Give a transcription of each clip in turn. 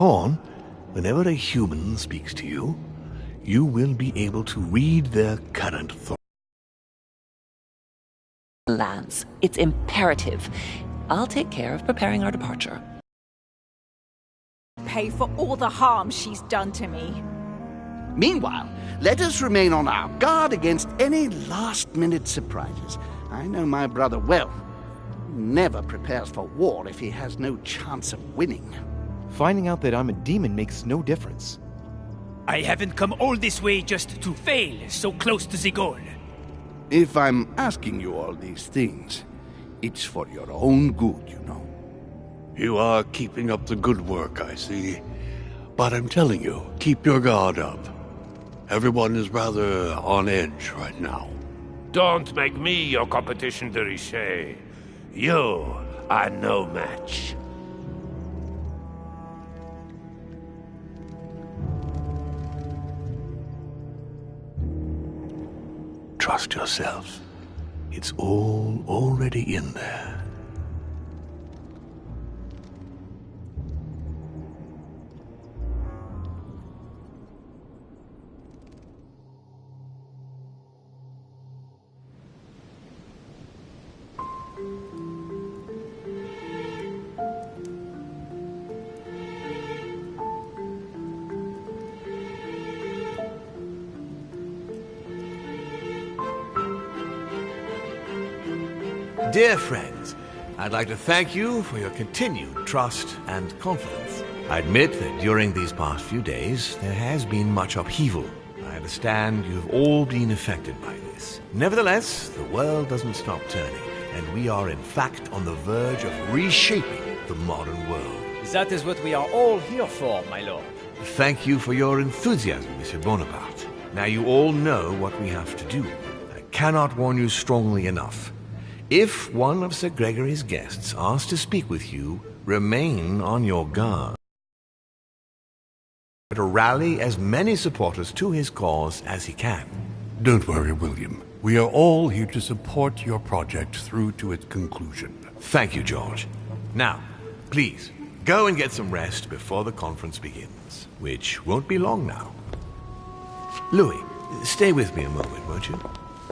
On, whenever a human speaks to you, you will be able to read their current thoughts. Lance, it's imperative. I'll take care of preparing our departure. Pay for all the harm she's done to me. Meanwhile, let us remain on our guard against any last-minute surprises. I know my brother well. He never prepares for war if he has no chance of winning. Finding out that I'm a demon makes no difference. I haven't come all this way just to fail so close to the goal. If I'm asking you all these things, it's for your own good, you know. You are keeping up the good work, I see. But I'm telling you, keep your guard up. Everyone is rather on edge right now. Don't make me your competition, de Richet. You are no match. Trust yourself. It's all already in there. Dear friends, I'd like to thank you for your continued trust and confidence. I admit that during these past few days, there has been much upheaval. I understand you've all been affected by this. Nevertheless, the world doesn't stop turning, and we are in fact on the verge of reshaping the modern world. That is what we are all here for, my lord. Thank you for your enthusiasm, Monsieur Bonaparte. Now you all know what we have to do. I cannot warn you strongly enough. If one of Sir Gregory's guests asks to speak with you, remain on your guard. To rally as many supporters to his cause as he can. Don't worry, William. We are all here to support your project through to its conclusion. Thank you, George. Now, please, go and get some rest before the conference begins, which won't be long now. Louis, stay with me a moment, won't you?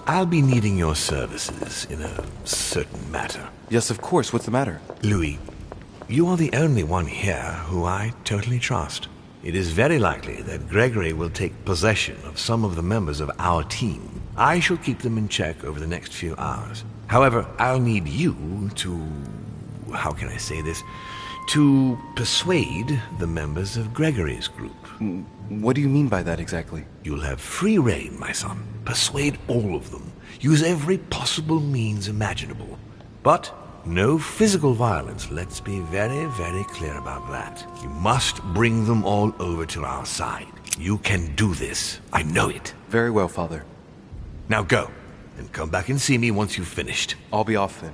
I'll be needing your services in a certain matter. Yes, of course. What's the matter? Louis, you are the only one here who I totally trust. It is very likely that Gregory will take possession of some of the members of our team. I shall keep them in check over the next few hours. However, I'll need you to... how can I say this? To persuade the members of Gregory's group. What do you mean by that exactly? You'll have free rein, my son. Persuade all of them. Use every possible means imaginable. But no physical violence, let's be very, very clear about that. You must bring them all over to our side. You can do this. I know it. Very well, Father. Now go, and come back and see me once you've finished. I'll be off then.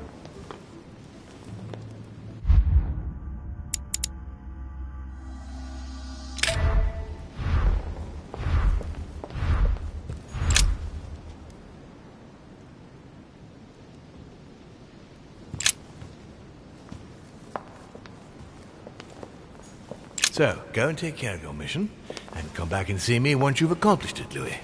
So, go and take care of your mission, and come back and see me once you've accomplished it, Louis.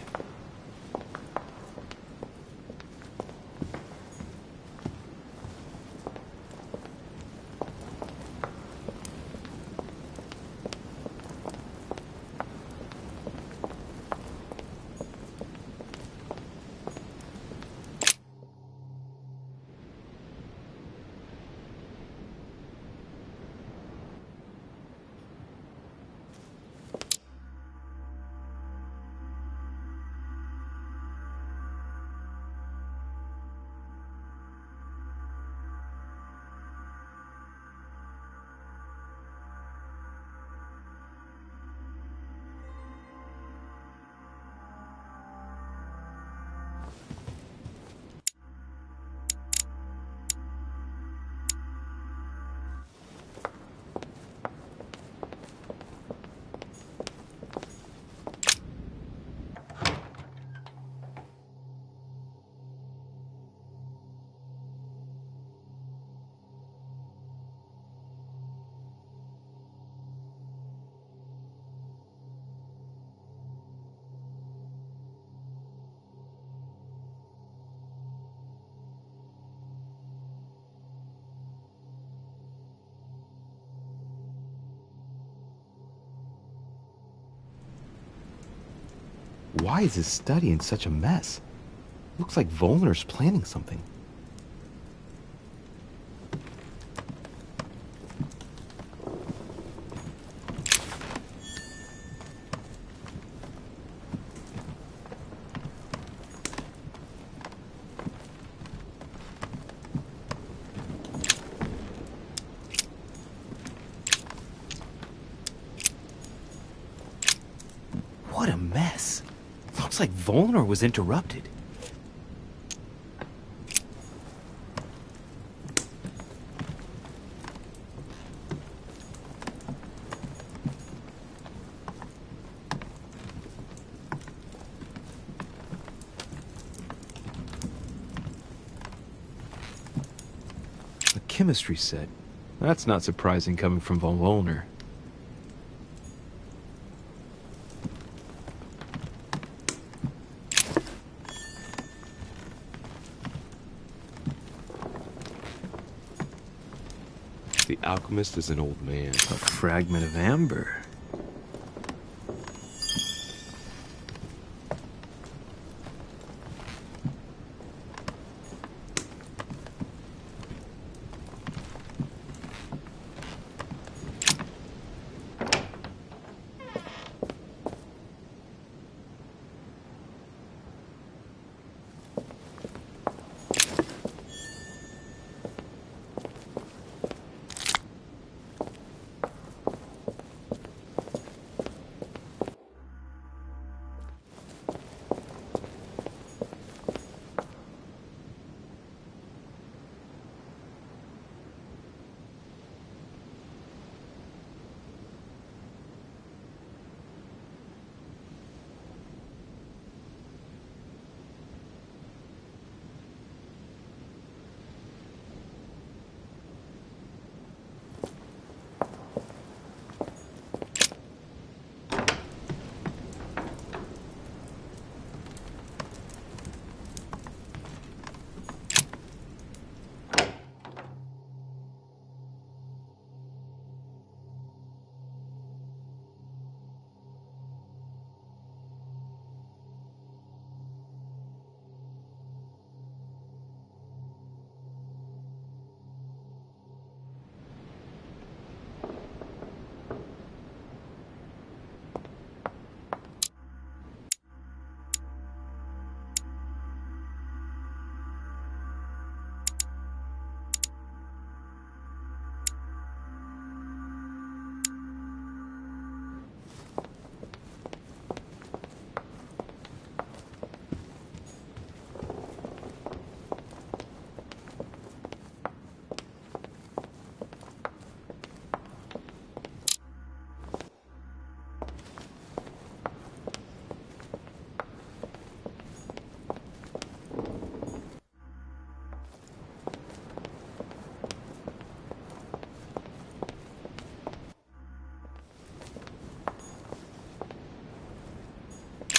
Why is his study in such a mess? Looks like Volner's planning something. What a mess. Looks like Volner was interrupted. A chemistry set. That's not surprising coming from von Volner. The alchemist is an old man. A fragment of amber.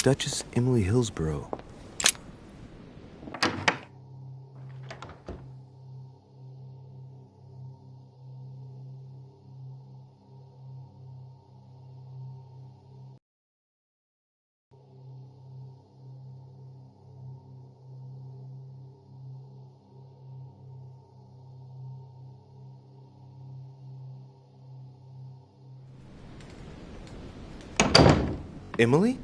Duchess Emily Hillsborough. Emily?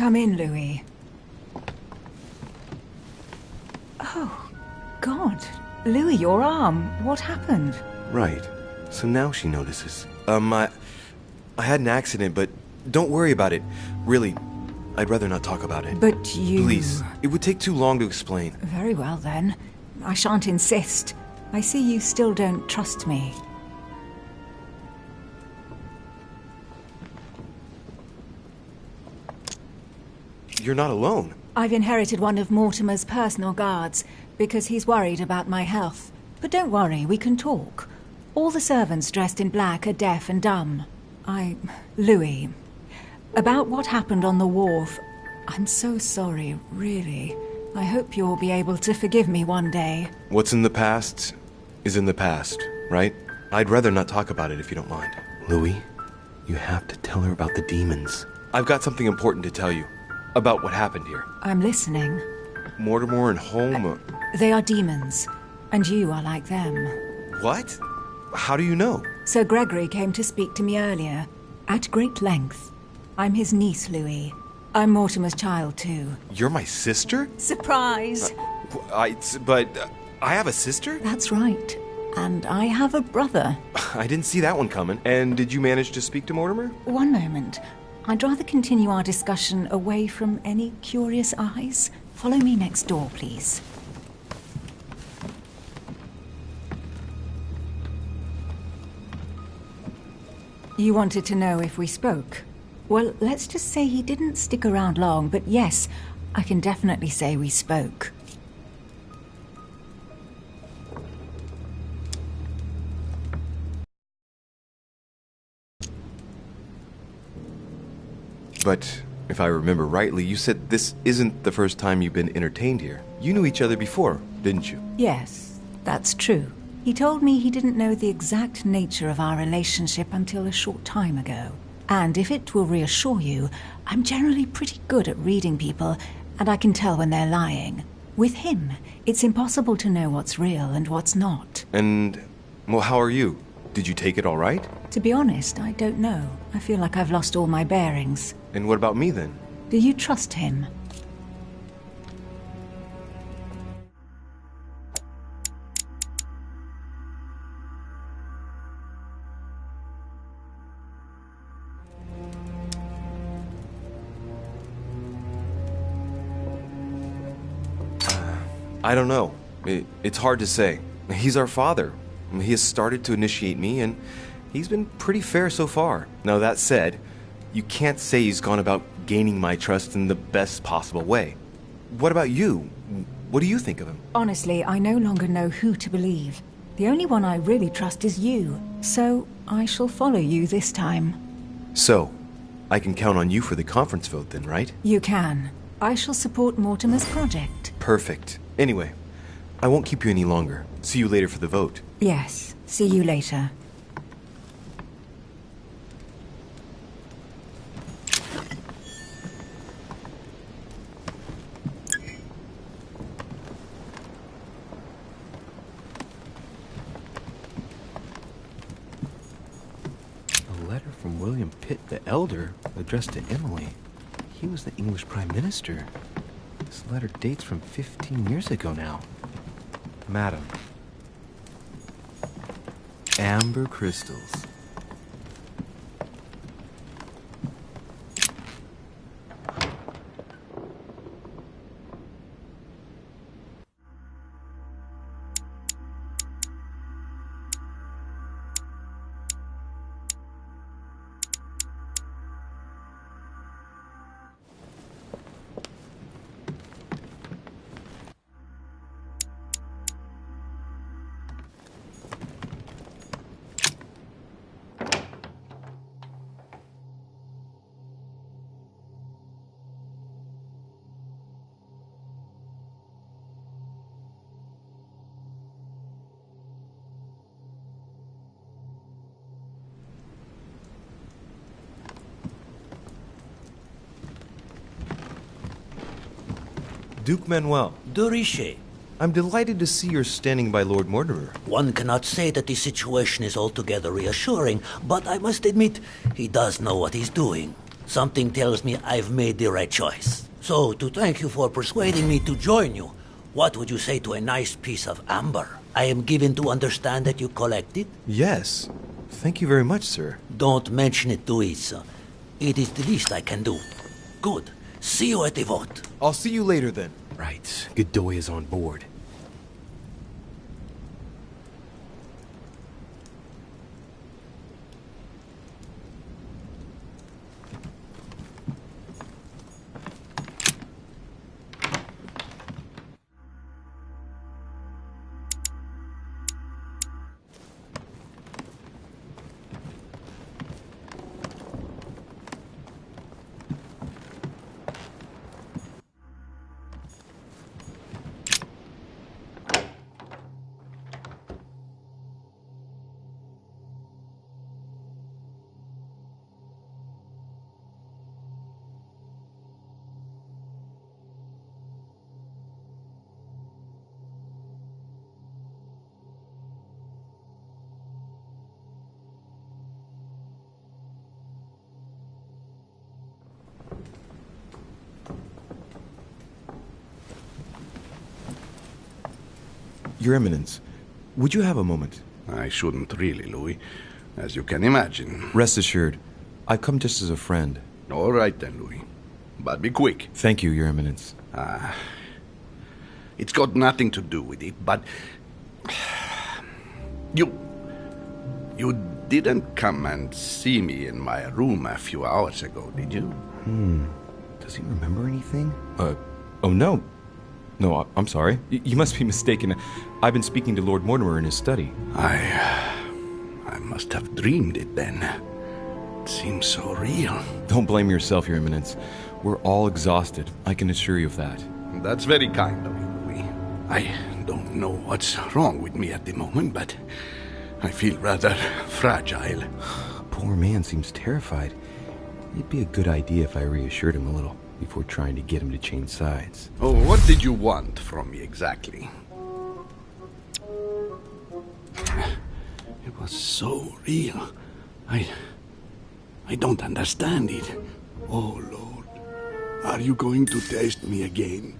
Come in, Louis. Oh, God. Louis, your arm. What happened? Right. So now she notices. I had an accident, but don't worry about it. Really, I'd rather not talk about it. But you... Please, it would take too long to explain. Very well, then. I shan't insist. I see you still don't trust me. You're not alone. I've inherited one of Mortimer's personal guards, because he's worried about my health. But don't worry, we can talk. All the servants dressed in black are deaf and dumb. Louis, about what happened on the wharf, I'm so sorry, really. I hope you'll be able to forgive me one day. What's in the past is in the past, right? I'd rather not talk about it if you don't mind. Louis, you have to tell her about the demons. I've got something important to tell you. About what happened here. I'm listening. Mortimer and Holm... They are demons, and you are like them. What? How do you know? Sir Gregory came to speak to me earlier, at great length. I'm his niece, Louis. I'm Mortimer's child, too. You're my sister? Surprise! I have a sister? That's right. And I have a brother. I didn't see that one coming. And did you manage to speak to Mortimer? One moment. I'd rather continue our discussion away from any curious eyes. Follow me next door, please. You wanted to know if we spoke? Well, let's just say he didn't stick around long, but yes, I can definitely say we spoke. But if I remember rightly, you said this isn't the first time you've been entertained here. You knew each other before, didn't you? Yes, that's true. He told me he didn't know the exact nature of our relationship until a short time ago. And if it will reassure you, I'm generally pretty good at reading people, and I can tell when they're lying. With him, it's impossible to know what's real and what's not. And, well, how are you? Did you take it all right? To be honest, I don't know. I feel like I've lost all my bearings. And what about me, then? Do you trust him? I don't know. It's hard to say. He's our father. He has started to initiate me, and he's been pretty fair so far. Now, that said, you can't say he's gone about gaining my trust in the best possible way. What about you? What do you think of him? Honestly, I no longer know who to believe. The only one I really trust is you, so I shall follow you this time. So, I can count on you for the conference vote then, right? You can. I shall support Mortimer's project. Perfect. Anyway, I won't keep you any longer. See you later for the vote. Yes, see you later. A letter from William Pitt the Elder, addressed to Emily. He was the English Prime Minister. This letter dates from 15 years ago now. Madam. Amber crystals. Duke Manuel. De Richet. I'm delighted to see you're standing by Lord Mortimer. One cannot say that the situation is altogether reassuring, but I must admit, he does know what he's doing. Something tells me I've made the right choice. So, to thank you for persuading me to join you, what would you say to a nice piece of amber? I am given to understand that you collect it? Yes. Thank you very much, sir. Don't mention it to Issa. It is the least I can do. Good. See you at the vote. I'll see you later then. Right. Godoy is on board. Your Eminence, would you have a moment? I shouldn't really, Louis, as you can imagine. Rest assured, I've come just as a friend. All right then, Louis. But be quick. Thank you, Your Eminence. It's got nothing to do with it, but... You didn't come and see me in my room a few hours ago, did you? Does he remember anything? Oh no. No, I'm sorry. You must be mistaken. I've been speaking to Lord Mortimer in his study. I must have dreamed it then. It seems so real. Don't blame yourself, Your Eminence. We're all exhausted. I can assure you of that. That's very kind of you, Louis. I don't know what's wrong with me at the moment, but I feel rather fragile. Poor man seems terrified. It'd be a good idea if I reassured him a little before trying to get him to change sides. Oh, what did you want from me exactly? It was so real. I don't understand it. Oh, Lord. Are you going to test me again?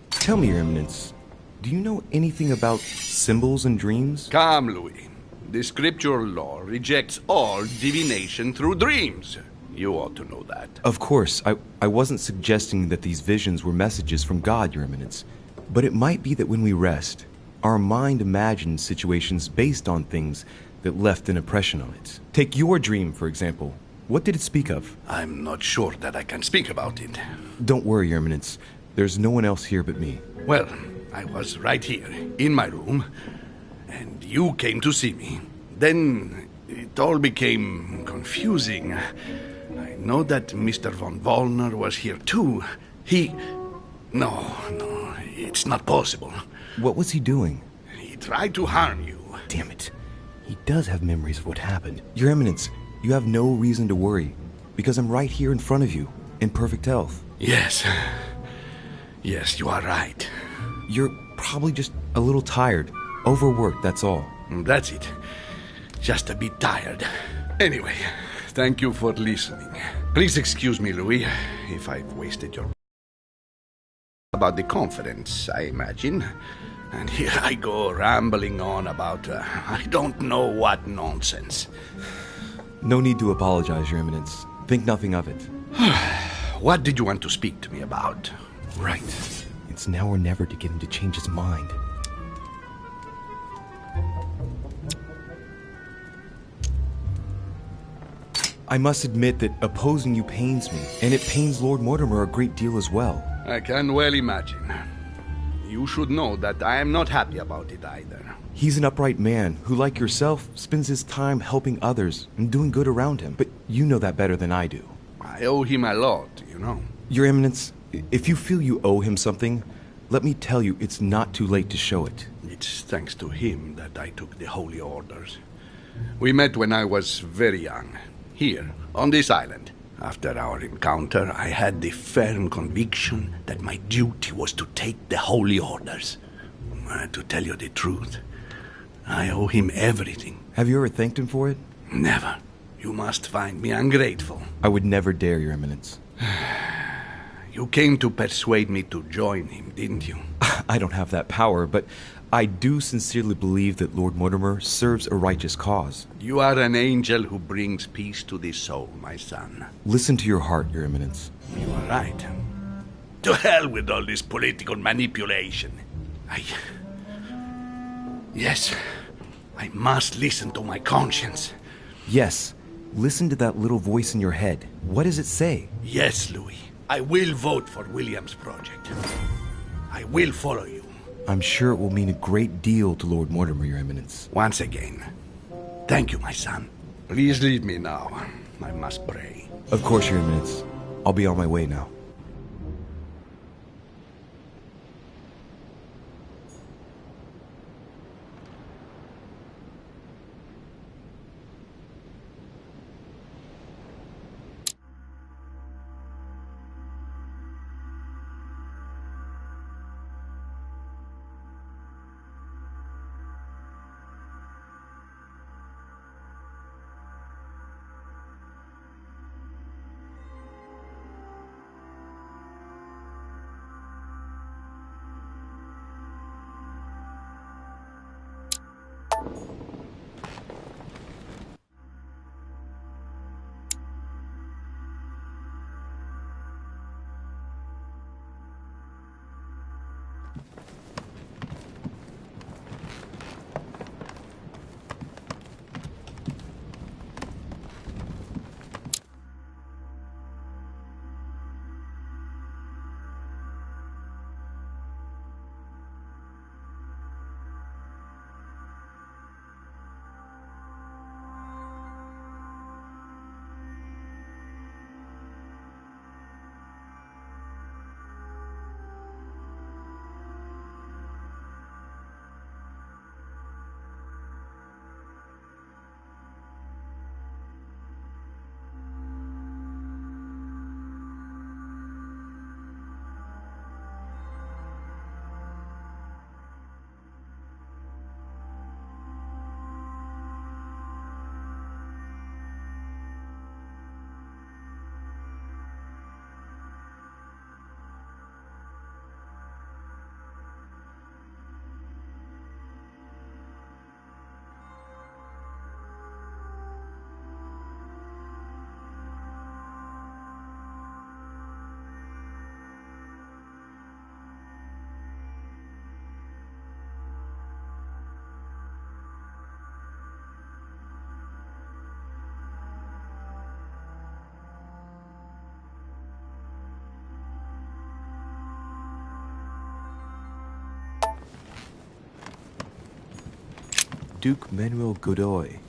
Tell me, Your Eminence, do you know anything about symbols and dreams? Come, Louis. The scriptural law rejects all divination through dreams. You ought to know that. Of course, I wasn't suggesting that these visions were messages from God, Your Eminence. But it might be that when we rest, our mind imagines situations based on things that left an impression on it. Take your dream, for example. What did it speak of? I'm not sure that I can speak about it. Don't worry, Your Eminence. There's no one else here but me. Well, I was right here, in my room, and you came to see me. Then it all became confusing. I know that Mr. von Wallner was here too. No, it's not possible. What was he doing? He tried to harm you. Damn it. He does have memories of what happened. Your Eminence, you have no reason to worry, because I'm right here in front of you, in perfect health. Yes, you are right. You're probably just a little tired, overworked, that's all. That's it. Just a bit tired. Anyway, thank you for listening. Please excuse me, Louis, if I've wasted your... About the conference, I imagine. And here I go rambling on about I don't know what nonsense. No need to apologize, Your Eminence. Think nothing of it. What did you want to speak to me about? Right. It's now or never to get him to change his mind. I must admit that opposing you pains me, and it pains Lord Mortimer a great deal as well. I can well imagine. You should know that I am not happy about it either. He's an upright man who, like yourself, spends his time helping others and doing good around him. But you know that better than I do. I owe him a lot, you know. Your Eminence, if you feel you owe him something, let me tell you it's not too late to show it. It's thanks to him that I took the Holy Orders. We met when I was very young, here, on this island. After our encounter, I had the firm conviction that my duty was to take the Holy Orders. To tell you the truth, I owe him everything. Have you ever thanked him for it? Never. You must find me ungrateful. I would never dare, Your Eminence. You came to persuade me to join him, didn't you? I don't have that power, but I do sincerely believe that Lord Mortimer serves a righteous cause. You are an angel who brings peace to the soul, my son. Listen to your heart, Your Eminence. You are right. To hell with all this political manipulation. Yes, I must listen to my conscience. Yes, listen to that little voice in your head. What does it say? Yes, Louis. I will vote for William's project. I will follow you. I'm sure it will mean a great deal to Lord Mortimer, Your Eminence. Once again, thank you, my son. Please leave me now. I must pray. Of course, Your Eminence. I'll be on my way now. Duke Manuel Godoy.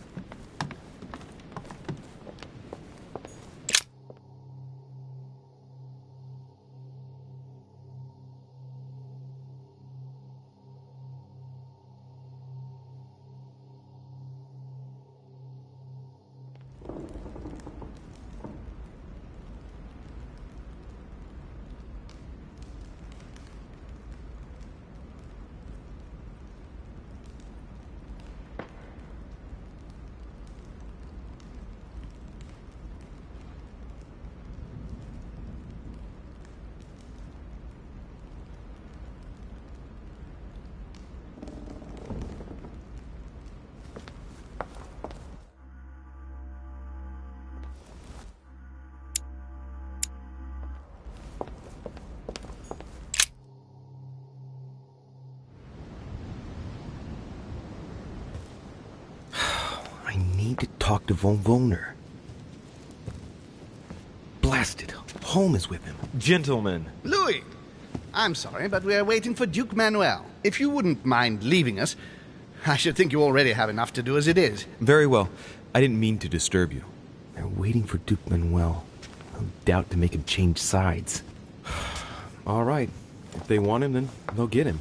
To talk to von Wohner. Blasted. Home is with him. Gentlemen. Louis! I'm sorry, but we are waiting for Duke Manuel. If you wouldn't mind leaving us, I should think you already have enough to do as it is. Very well. I didn't mean to disturb you. They're waiting for Duke Manuel. No doubt to make him change sides. All right. If they want him, then they'll get him.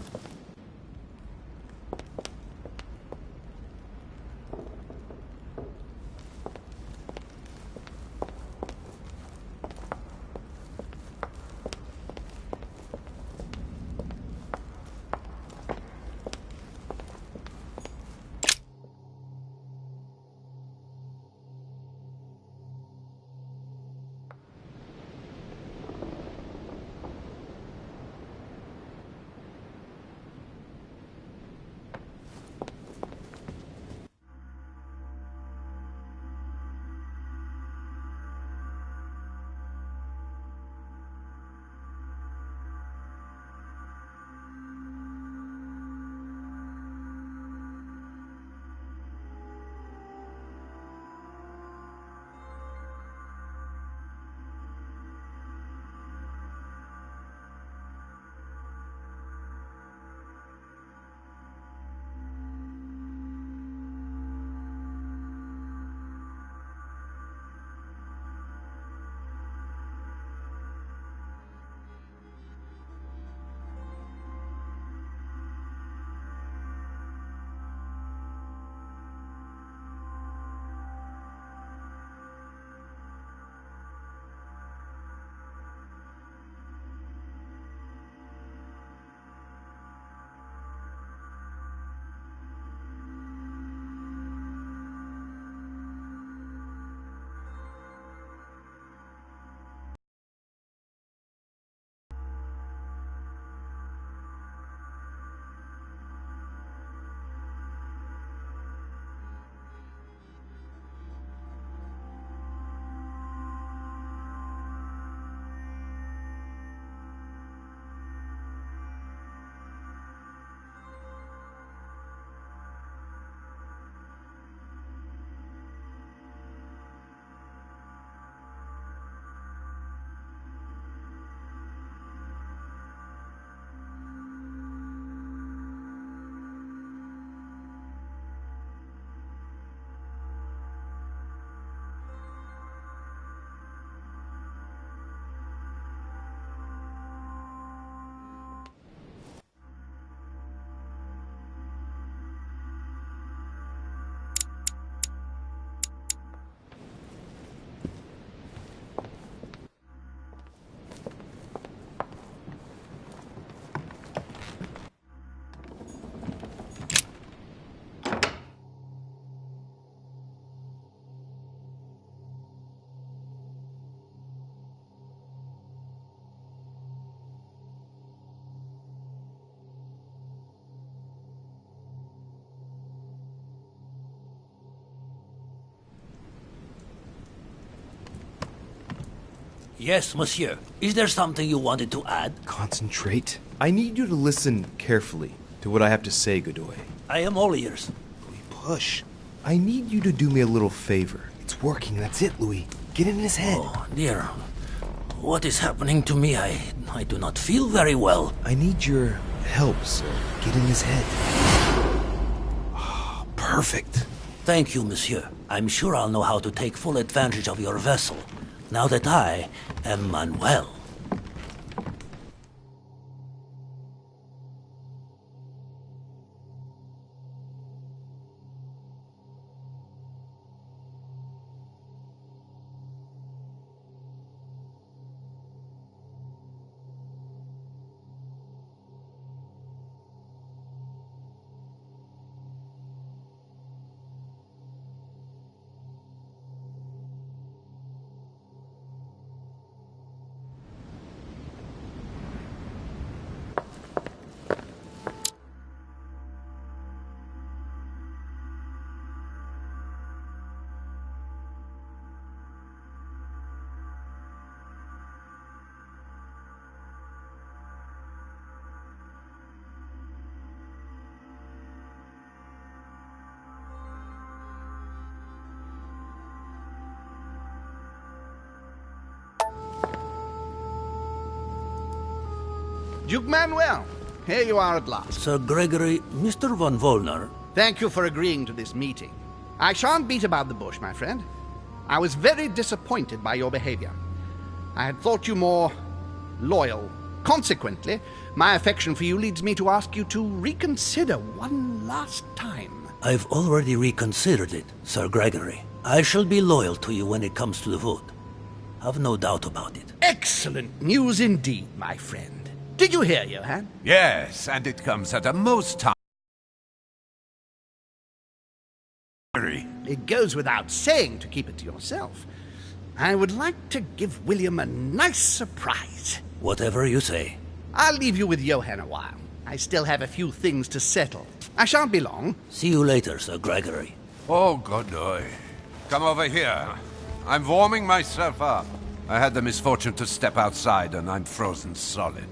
Yes, monsieur. Is there something you wanted to add? Concentrate. I need you to listen carefully to what I have to say, Godoy. I am all ears. Louis, push. I need you to do me a little favor. It's working, that's it, Louis. Get in his head. Oh, dear. What is happening to me? I do not feel very well. I need your help, sir. Get in his head. Oh, perfect. Thank you, monsieur. I'm sure I'll know how to take full advantage of your vessel, now that I am Manuel. Duke Manuel, here you are at last. Sir Gregory, Mr. von Wollner. Thank you for agreeing to this meeting. I shan't beat about the bush, my friend. I was very disappointed by your behavior. I had thought you more loyal. Consequently, my affection for you leads me to ask you to reconsider one last time. I've already reconsidered it, Sir Gregory. I shall be loyal to you when it comes to the vote. Have no doubt about it. Excellent news indeed, my friend. Did you hear, Johann? Yes, and it comes at a most time. It goes without saying to keep it to yourself. I would like to give William a nice surprise. Whatever you say. I'll leave you with Johann a while. I still have a few things to settle. I shan't be long. See you later, Sir Gregory. Oh, Godoy. Come over here. I'm warming myself up. I had the misfortune to step outside and I'm frozen solid.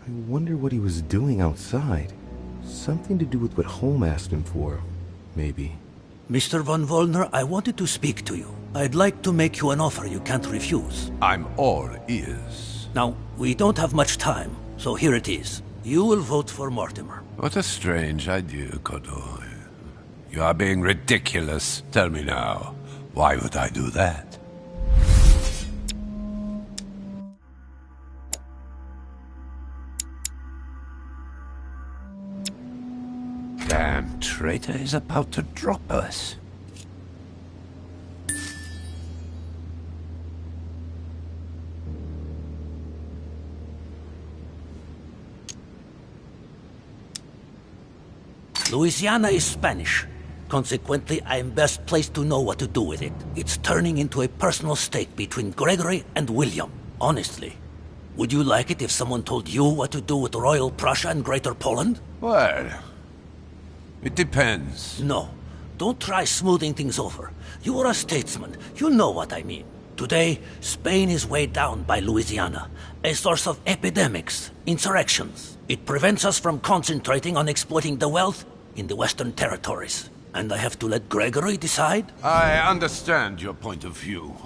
I wonder what he was doing outside. Something to do with what Holm asked him for, maybe. Mr. von Wollner, I wanted to speak to you. I'd like to make you an offer you can't refuse. I'm all ears. Now, we don't have much time, so here it is. You will vote for Mortimer. What a strange idea, Godoy. You are being ridiculous. Tell me now, why would I do that? Damn traitor is about to drop us. Louisiana is Spanish. Consequently, I am best placed to know what to do with it. It's turning into a personal stake between Gregory and William. Honestly, would you like it if someone told you what to do with Royal Prussia and Greater Poland? Well, it depends. No. Don't try smoothing things over. You are a statesman. You know what I mean. Today, Spain is weighed down by Louisiana, a source of epidemics, insurrections. It prevents us from concentrating on exploiting the wealth in the Western territories. And I have to let Gregory decide? I understand your point of view.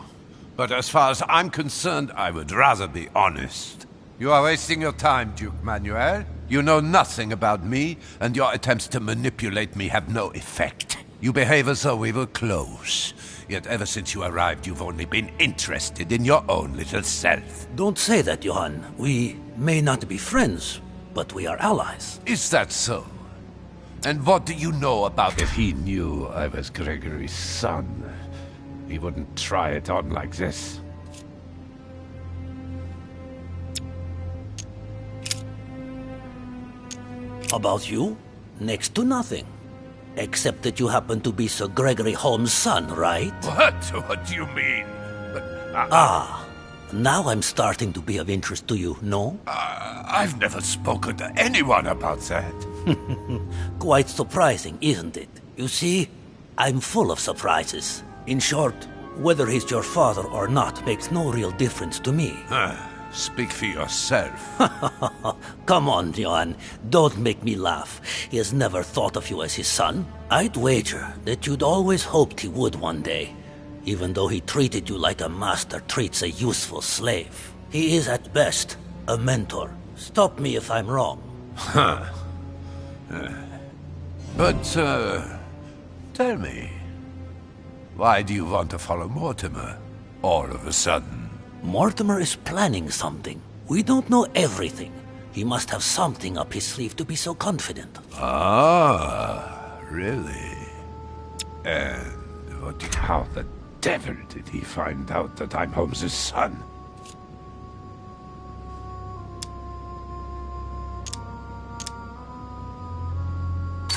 But as far as I'm concerned, I would rather be honest. You are wasting your time, Duke Manuel. You know nothing about me, and your attempts to manipulate me have no effect. You behave as though we were close. Yet ever since you arrived, you've only been interested in your own little self. Don't say that, Johann. We may not be friends, but we are allies. Is that so? And what do you know about if he knew I was Gregory's son? He wouldn't try it on like this. About you? Next to nothing. Except that you happen to be Sir Gregory Holmes' son, right? What? What do you mean? Now I'm starting to be of interest to you, no? I've never spoken to anyone about that. Quite surprising, isn't it? You see, I'm full of surprises. In short, whether he's your father or not makes no real difference to me. Speak for yourself. Come on, Johan. Don't make me laugh. He has never thought of you as his son. I'd wager that you'd always hoped he would one day, even though he treated you like a master treats a useful slave. He is at best a mentor. Stop me if I'm wrong. But, tell me, why do you want to follow Mortimer all of a sudden? Mortimer is planning something. We don't know everything. He must have something up his sleeve to be so confident. Ah, really? And how the devil did he find out that I'm Holmes's son?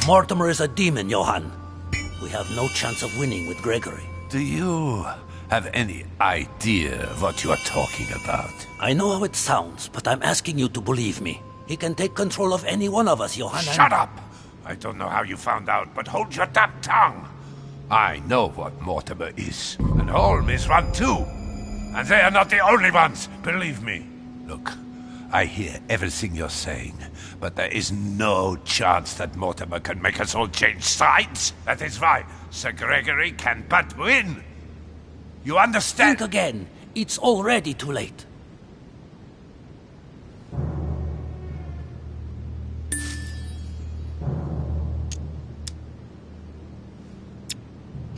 Mortimer is a demon, Johan. We have no chance of winning with Gregory. Do you have any idea what you are talking about? I know how it sounds, but I'm asking you to believe me. He can take control of any one of us, Johan. Shut up! I don't know how you found out, but hold your damn tongue! I know what Mortimer is, and Holmes is one too. And they are not the only ones, believe me. Look, I hear everything you're saying, but there is no chance that Mortimer can make us all change sides. That is why Sir Gregory can but win. You understand? Think again. It's already too late.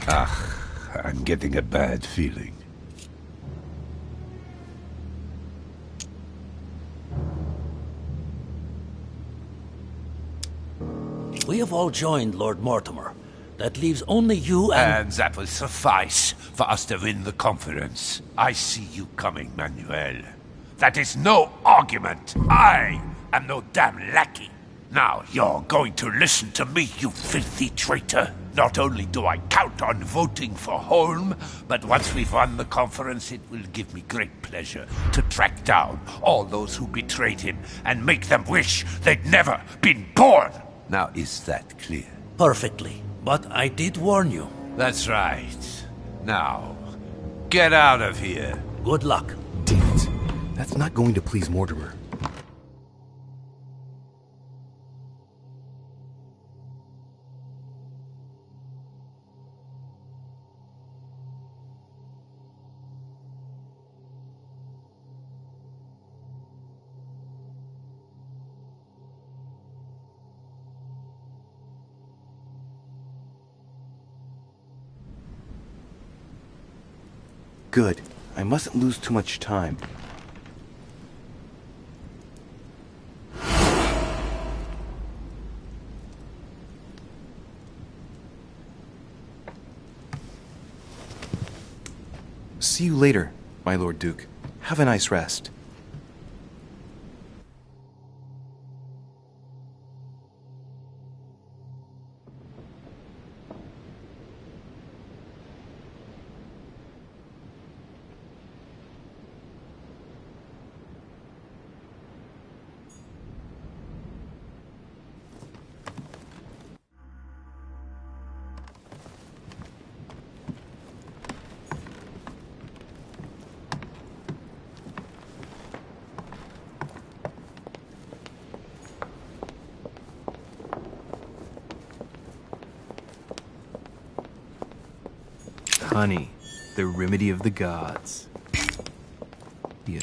I'm getting a bad feeling. We have all joined Lord Mortimer. That leaves only you and... And that will suffice for us to win the conference. I see you coming, Manuel. That is no argument. I am no damn lackey. Now you're going to listen to me, you filthy traitor. Not only do I count on voting for Holm, but once we've won the conference, it will give me great pleasure to track down all those who betrayed him and make them wish they'd never been born. Now, is that clear? Perfectly. But I did warn you. That's right. Now, get out of here. Good luck. Damn it. That's not going to please Mortimer. Good. I mustn't lose too much time. See you later, my Lord Duke. Have a nice rest. Honey, the remedy of the gods. Yeah.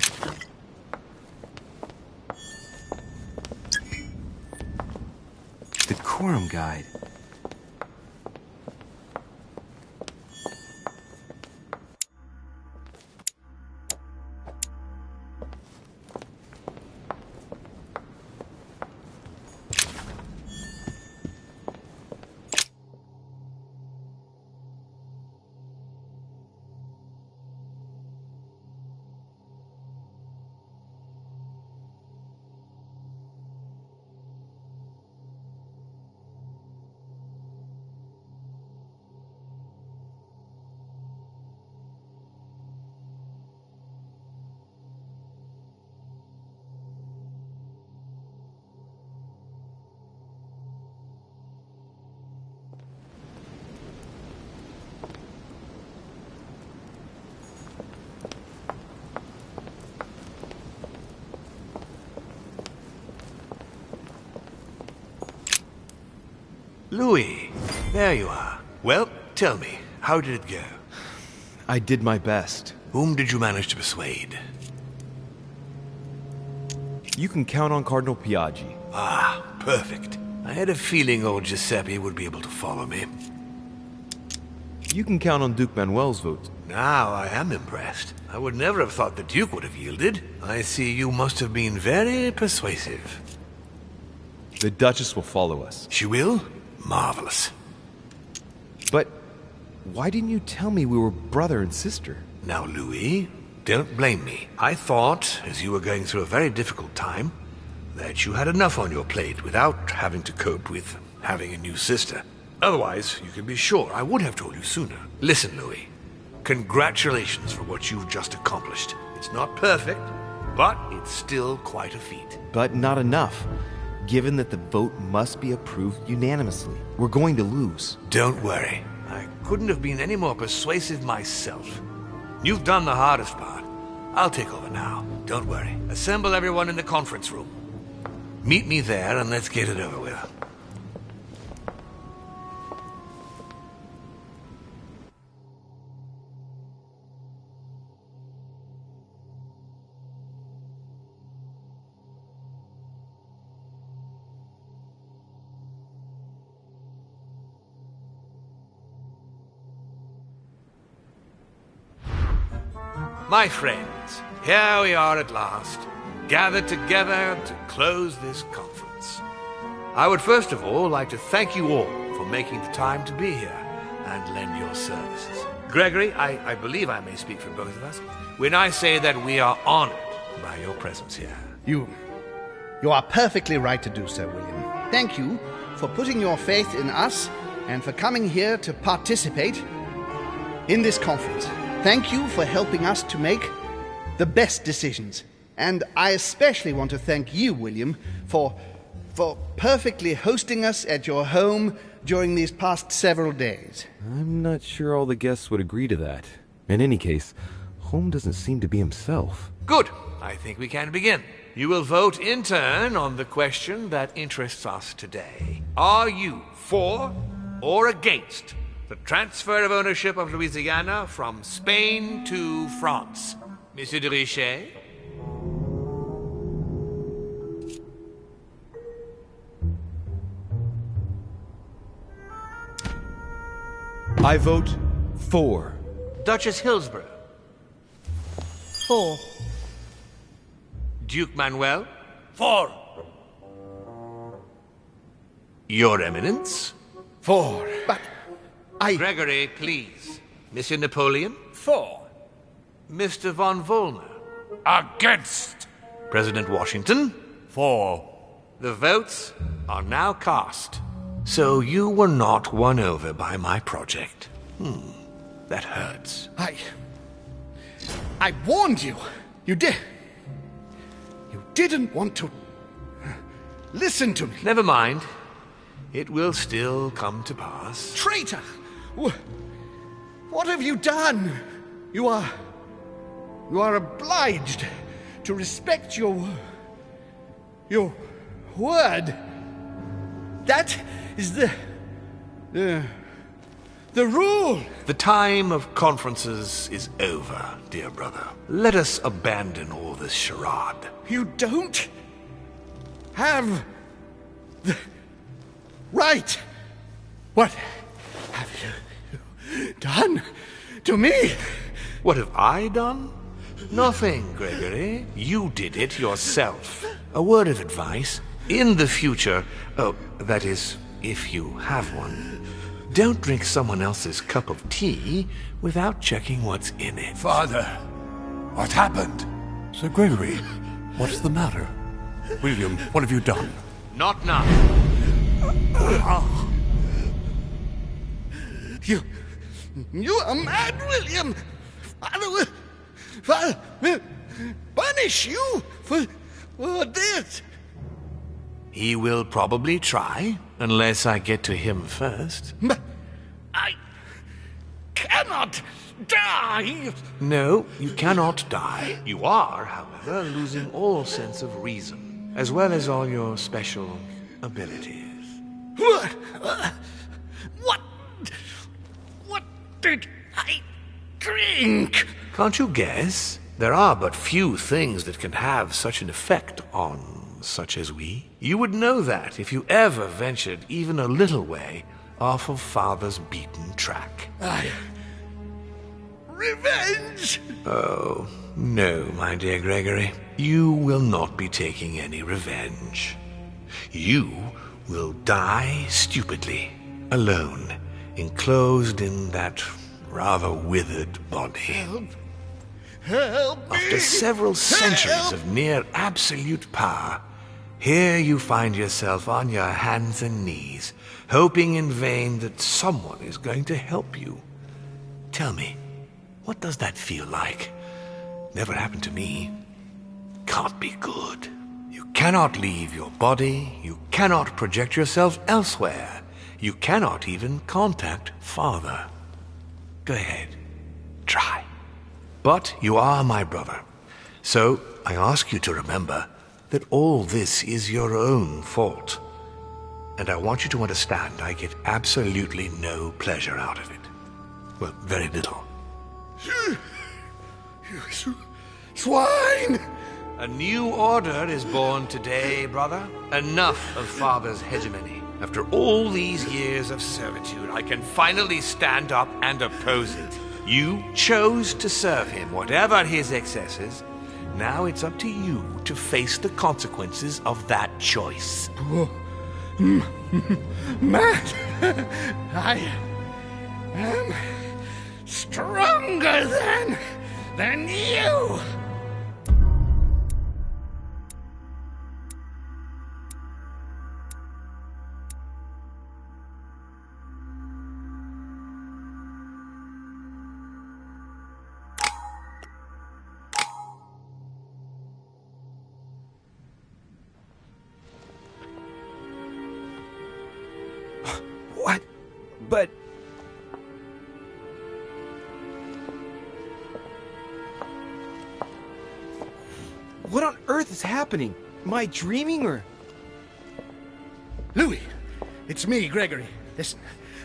The Quorum Guide. Louis, there you are. Well, tell me, how did it go? I did my best. Whom did you manage to persuade? You can count on Cardinal Piaggi. Ah, perfect. I had a feeling old Giuseppe would be able to follow me. You can count on Duke Manuel's vote. Now I am impressed. I would never have thought the Duke would have yielded. I see you must have been very persuasive. The Duchess will follow us. She will? Marvelous. But why didn't you tell me we were brother and sister? Now, Louis, don't blame me. I thought, as you were going through a very difficult time, that you had enough on your plate without having to cope with having a new sister. Otherwise, you can be sure I would have told you sooner. Listen, Louis. Congratulations for what you've just accomplished. It's not perfect, but it's still quite a feat. But not enough, given that the vote must be approved unanimously. We're going to lose. Don't worry. I couldn't have been any more persuasive myself. You've done the hardest part. I'll take over now. Don't worry. Assemble everyone in the conference room. Meet me there and let's get it over with. My friends, here we are at last, gathered together to close this conference. I would first of all like to thank you all for making the time to be here and lend your services. Gregory, I believe I may speak for both of us when I say that we are honored by your presence here. You are perfectly right to do so, William. Thank you for putting your faith in us and for coming here to participate in this conference. Thank you for helping us to make the best decisions. And I especially want to thank you, William, for perfectly hosting us at your home during these past several days. I'm not sure all the guests would agree to that. In any case, Holm doesn't seem to be himself. Good. I think we can begin. You will vote in turn on the question that interests us today. Are you for or against the transfer of ownership of Louisiana from Spain to France? Monsieur de Richet? I vote for. Duchess Hillsborough? For. Duke Manuel? For. Your Eminence? For. But Gregory, please. Monsieur Napoleon? For. Mr. von Vollmer? Against. President Washington? For. The votes are now cast. So you were not won over by my project. That hurts. I warned you. You didn't want to listen to me. Never mind. It will still come to pass. Traitor! What have you done? You are obliged to respect your word. That is the rule. The time of conferences is over, dear brother. Let us abandon all this charade. You don't have the right. What have you done to me? What have I done? Nothing, Gregory. You did it yourself. A word of advice. In the future, that is, if you have one, don't drink someone else's cup of tea without checking what's in it. Father, what happened? Sir Gregory, what's the matter? William, what have you done? Not now. You are mad, William. Father will punish you for this. He will probably try, unless I get to him first. But I cannot die. No, you cannot die. You are, however, losing all sense of reason, as well as all your special abilities. drink! Can't you guess? There are but few things that can have such an effect on such as we. You would know that if you ever ventured even a little way off of Father's beaten track. Revenge! Oh, no, my dear Gregory. You will not be taking any revenge. You will die stupidly, alone, enclosed in that rather withered body. Help me! After several centuries of near absolute power, here you find yourself on your hands and knees, hoping in vain that someone is going to help you. Tell me, what does that feel like? Never happened to me. Can't be good. You cannot leave your body, you cannot project yourself elsewhere, you cannot even contact Father. Go ahead, try. But you are my brother, so I ask you to remember that all this is your own fault. And I want you to understand I get absolutely no pleasure out of it. Well, very little. You swine! A new order is born today, brother. Enough of Father's hegemony. After all these years of servitude, I can finally stand up and oppose it. You chose to serve him, whatever his excesses. Now it's up to you to face the consequences of that choice. Matt, I am stronger than you! What? But... What on earth is happening? Am I dreaming or... Louis, it's me, Gregory. Listen,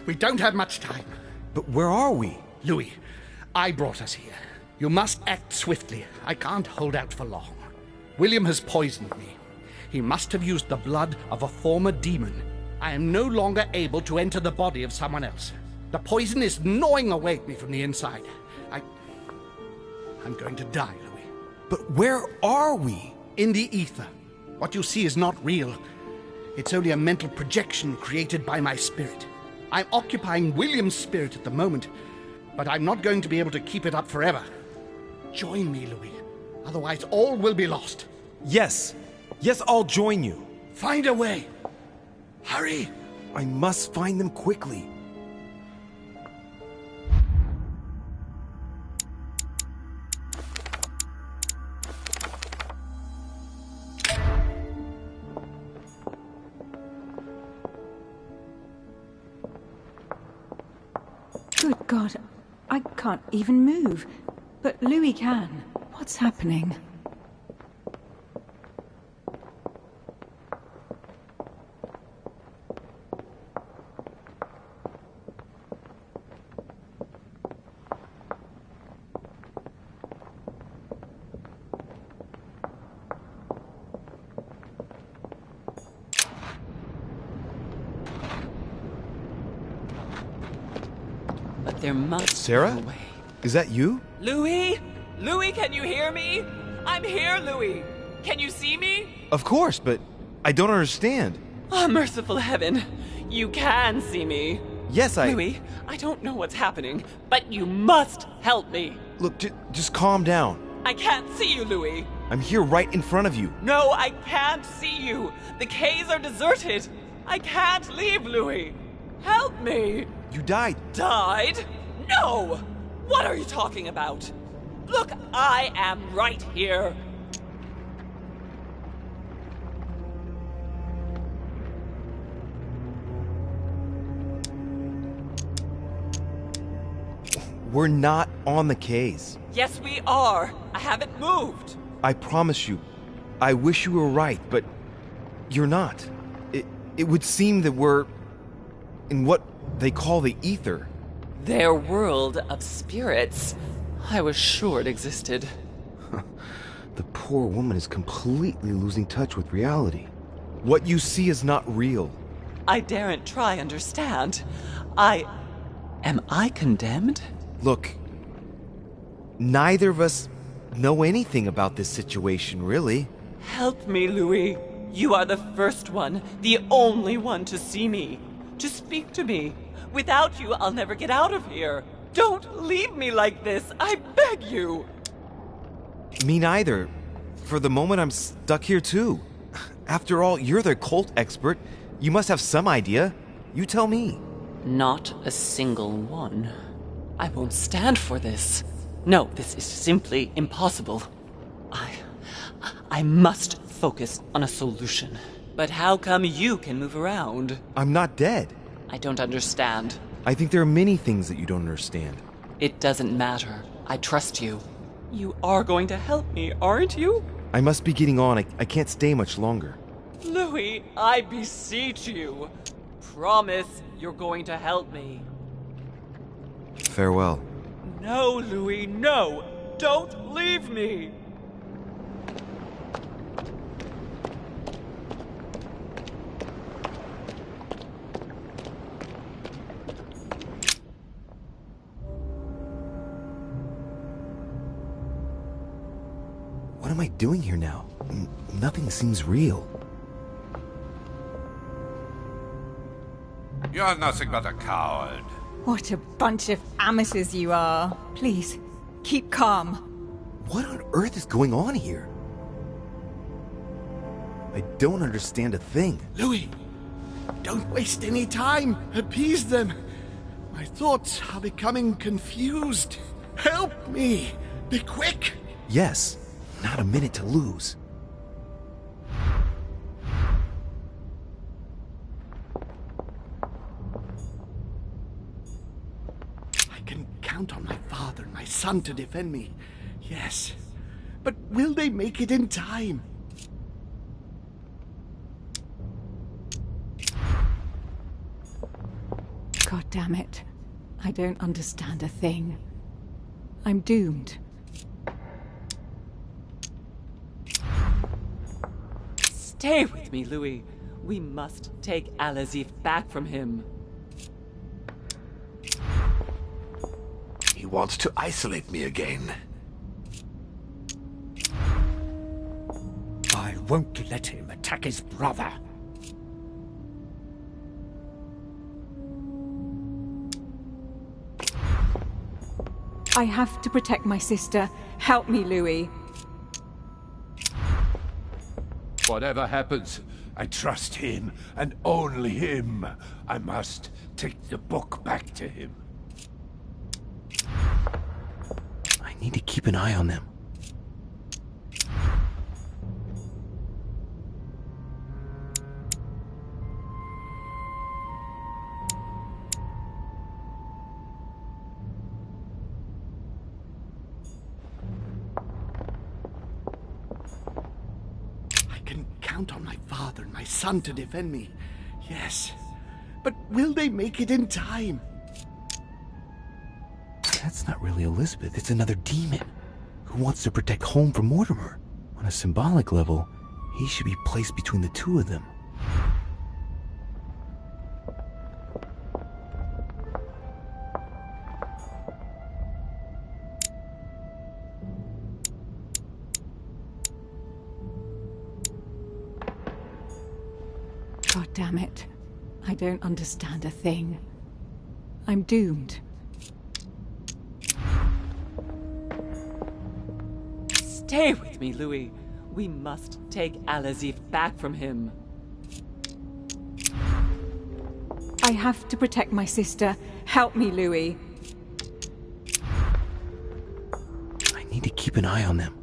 we don't have much time. But where are we? Louis, I brought us here. You must act swiftly. I can't hold out for long. William has poisoned me. He must have used the blood of a former demon. I am no longer able to enter the body of someone else. The poison is gnawing away at me from the inside. I'm going to die, Louis. But where are we? In the ether. What you see is not real. It's only a mental projection created by my spirit. I'm occupying William's spirit at the moment, but I'm not going to be able to keep it up forever. Join me, Louis. Otherwise, all will be lost. Yes. Yes, I'll join you. Find a way. Hurry! I must find them quickly. Good God, I can't even move. But Louis can. What's happening? But there must Sarah? be a way. Is that you? Louis? Louis, can you hear me? I'm here, Louis. Can you see me? Of course, but I don't understand. Oh, merciful heaven. You can see me. Yes, Louis, I don't know what's happening, but you must help me. Look, just calm down. I can't see you, Louis. I'm here right in front of you. No, I can't see you. The caves are deserted. I can't leave, Louis. Help me. You died. Died? No! What are you talking about? Look, I am right here. We're not on the K's. Yes, we are. I haven't moved. I promise you. I wish you were right, but you're not. It would seem that we're in what they call the ether. Their world of spirits. I was sure it existed. The poor woman is completely losing touch with reality. What you see is not real. I daren't try understand. Am I condemned? Look, neither of us know anything about this situation, really. Help me, Louis. You are the first one, the only one to see me, to speak to me. Without you, I'll never get out of here. Don't leave me like this, I beg you. Me neither. For the moment, I'm stuck here too. After all, you're the cult expert. You must have some idea. You tell me. Not a single one. I won't stand for this. No, this is simply impossible. I must focus on a solution. But how come you can move around? I'm not dead. I don't understand. I think there are many things that you don't understand. It doesn't matter. I trust you. You are going to help me, aren't you? I must be getting on. I can't stay much longer. Louis, I beseech you. Promise you're going to help me. Farewell. No, Louis, no! Don't leave me! What am I doing here now? Nothing seems real. You're nothing but a coward. What a bunch of amateurs you are. Please, keep calm. What on earth is going on here? I don't understand a thing. Louis, don't waste any time. Appease them. My thoughts are becoming confused. Help me. Be quick. Yes, not a minute to lose. I can count on my father and my son to defend me. Yes. But will they make it in time? God damn it. I don't understand a thing. I'm doomed. Stay with me, Louis. We must take Al-Azif back from him. He wants to isolate me again. I won't let him attack his brother. I have to protect my sister. Help me, Louis. Whatever happens, I trust him, and only him. I must take the book back to him. I need to keep an eye on them. Count on my father and my son to defend me. Yes. But will they make it in time? That's not really Elizabeth. It's another demon who wants to protect home from Mortimer. On a symbolic level, he should be placed between the two of them. God damn it. I don't understand a thing. I'm doomed. Stay with me, Louis. We must take Al-Azif back from him. I have to protect my sister. Help me, Louis. I need to keep an eye on them.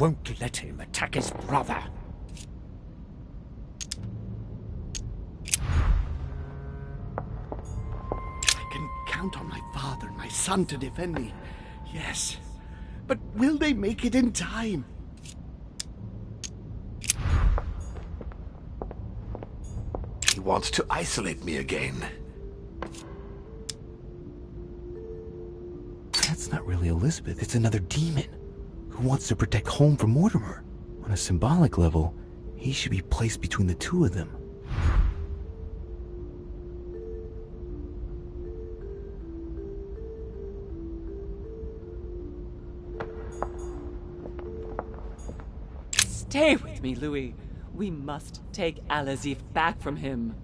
won't let him attack his brother. I can count on my father and my son to defend me. Yes. But will they make it in time? He wants to isolate me again. That's not really Elizabeth, it's another demon who wants to protect home from Mortimer. On a symbolic level, he should be placed between the two of them. Stay with me, Louis. We must take Al-Azif back from him.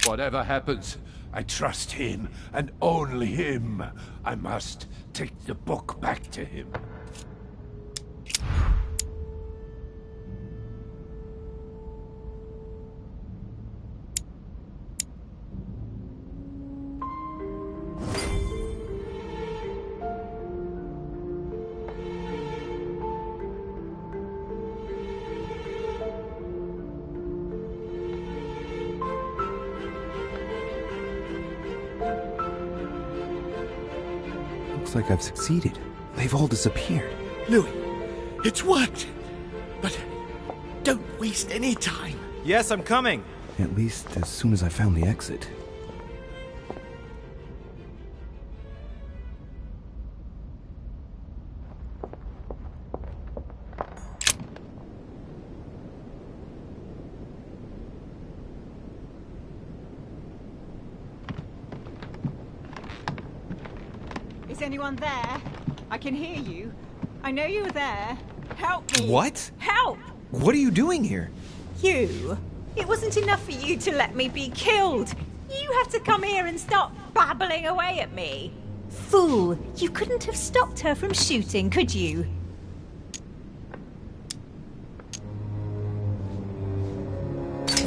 Whatever happens, I trust him, and only him. I must take the book back to him. Looks like I've succeeded. They've all disappeared. Louis, it's worked. But don't waste any time. Yes, I'm coming. At least as soon as I found the exit. Is anyone there? I can hear you. I know you're there. Help me. What? Help! What are you doing here? You. It wasn't enough for you to let me be killed. You have to come here and stop babbling away at me. Fool! You couldn't have stopped her from shooting, could you?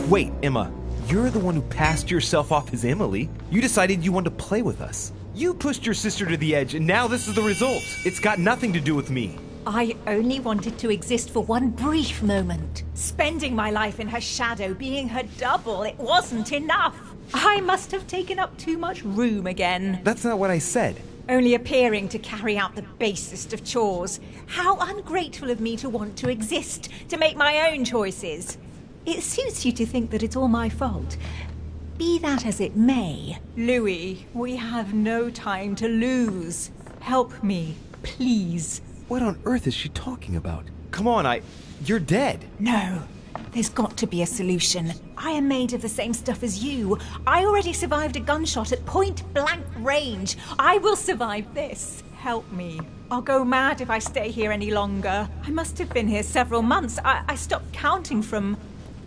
Wait, Emma. You're the one who passed yourself off as Emily. You decided you wanted to play with us. You pushed your sister to the edge, and now this is the result. It's got nothing to do with me. I only wanted to exist for one brief moment. Spending my life in her shadow, being her double, it wasn't enough. I must have taken up too much room again. That's not what I said. Only appearing to carry out the basest of chores. How ungrateful of me to want to exist, to make my own choices. It suits you to think that it's all my fault. Be that as it may. Louis, we have no time to lose. Help me, please. What on earth is she talking about? Come on, you're dead. No, there's got to be a solution. I am made of the same stuff as you. I already survived a gunshot at point-blank range. I will survive this. Help me. I'll go mad if I stay here any longer. I must have been here several months. I stopped counting from...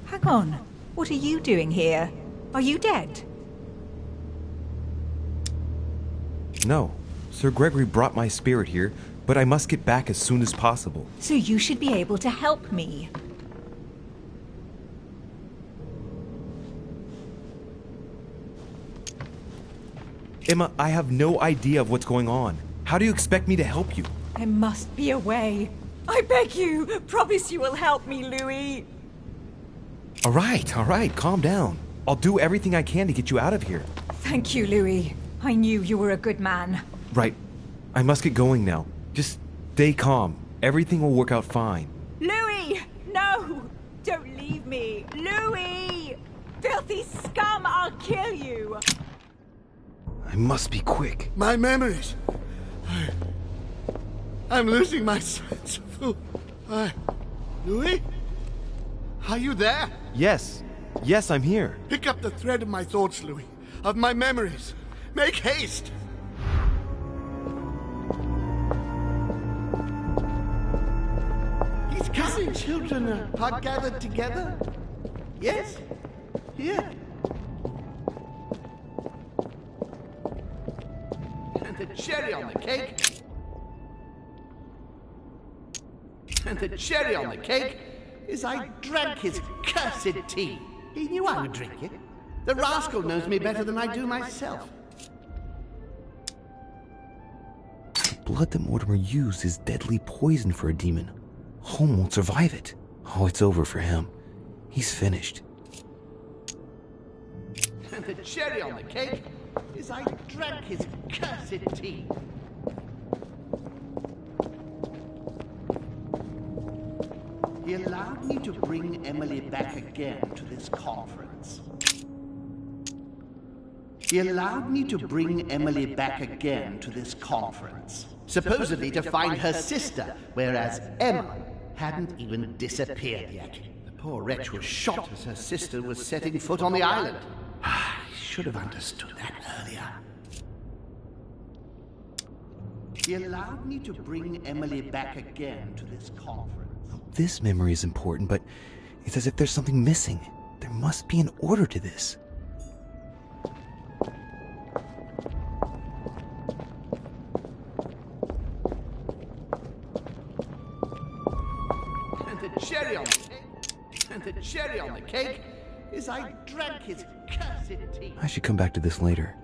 Hang on. What are you doing here? Are you dead? No. Sir Gregory brought my spirit here, but I must get back as soon as possible. So you should be able to help me. Emma, I have no idea of what's going on. How do you expect me to help you? There must be a way. I beg you, promise you will help me, Louis. All right, calm down. I'll do everything I can to get you out of here. Thank you, Louis. I knew you were a good man. Right. I must get going now. Just stay calm. Everything will work out fine. Louis! No! Don't leave me! Louis! Filthy scum, I'll kill you! I must be quick. My memories. I'm losing my sense of who. Louis? Are you there? Yes, I'm here. Pick up the thread of my thoughts, Louis. Of my memories. Make haste! These kissing children are gathered together? Yes? Here. And the cherry on the cake. And the cherry on the cake is I drank his cursed tea. He knew I would drink it. The rascal knows me better than I do myself. The blood that Mortimer used is deadly poison for a demon. Holm won't survive it. Oh, it's over for him. He's finished. And the cherry on the cake is I drank his cursed tea. He allowed me to bring Emily back again to this conference. He allowed me to bring Emily back again to this conference, supposedly to find her sister, whereas Emma hadn't even disappeared yet. The poor wretch was shot as her sister was setting foot on the island. I should have understood that earlier. He allowed me to bring Emily back again to this conference. This memory is important, but it's as if there's something missing. There must be an order to this. And the cherry on the cake is I drank his cursed tea. I should come back to this later.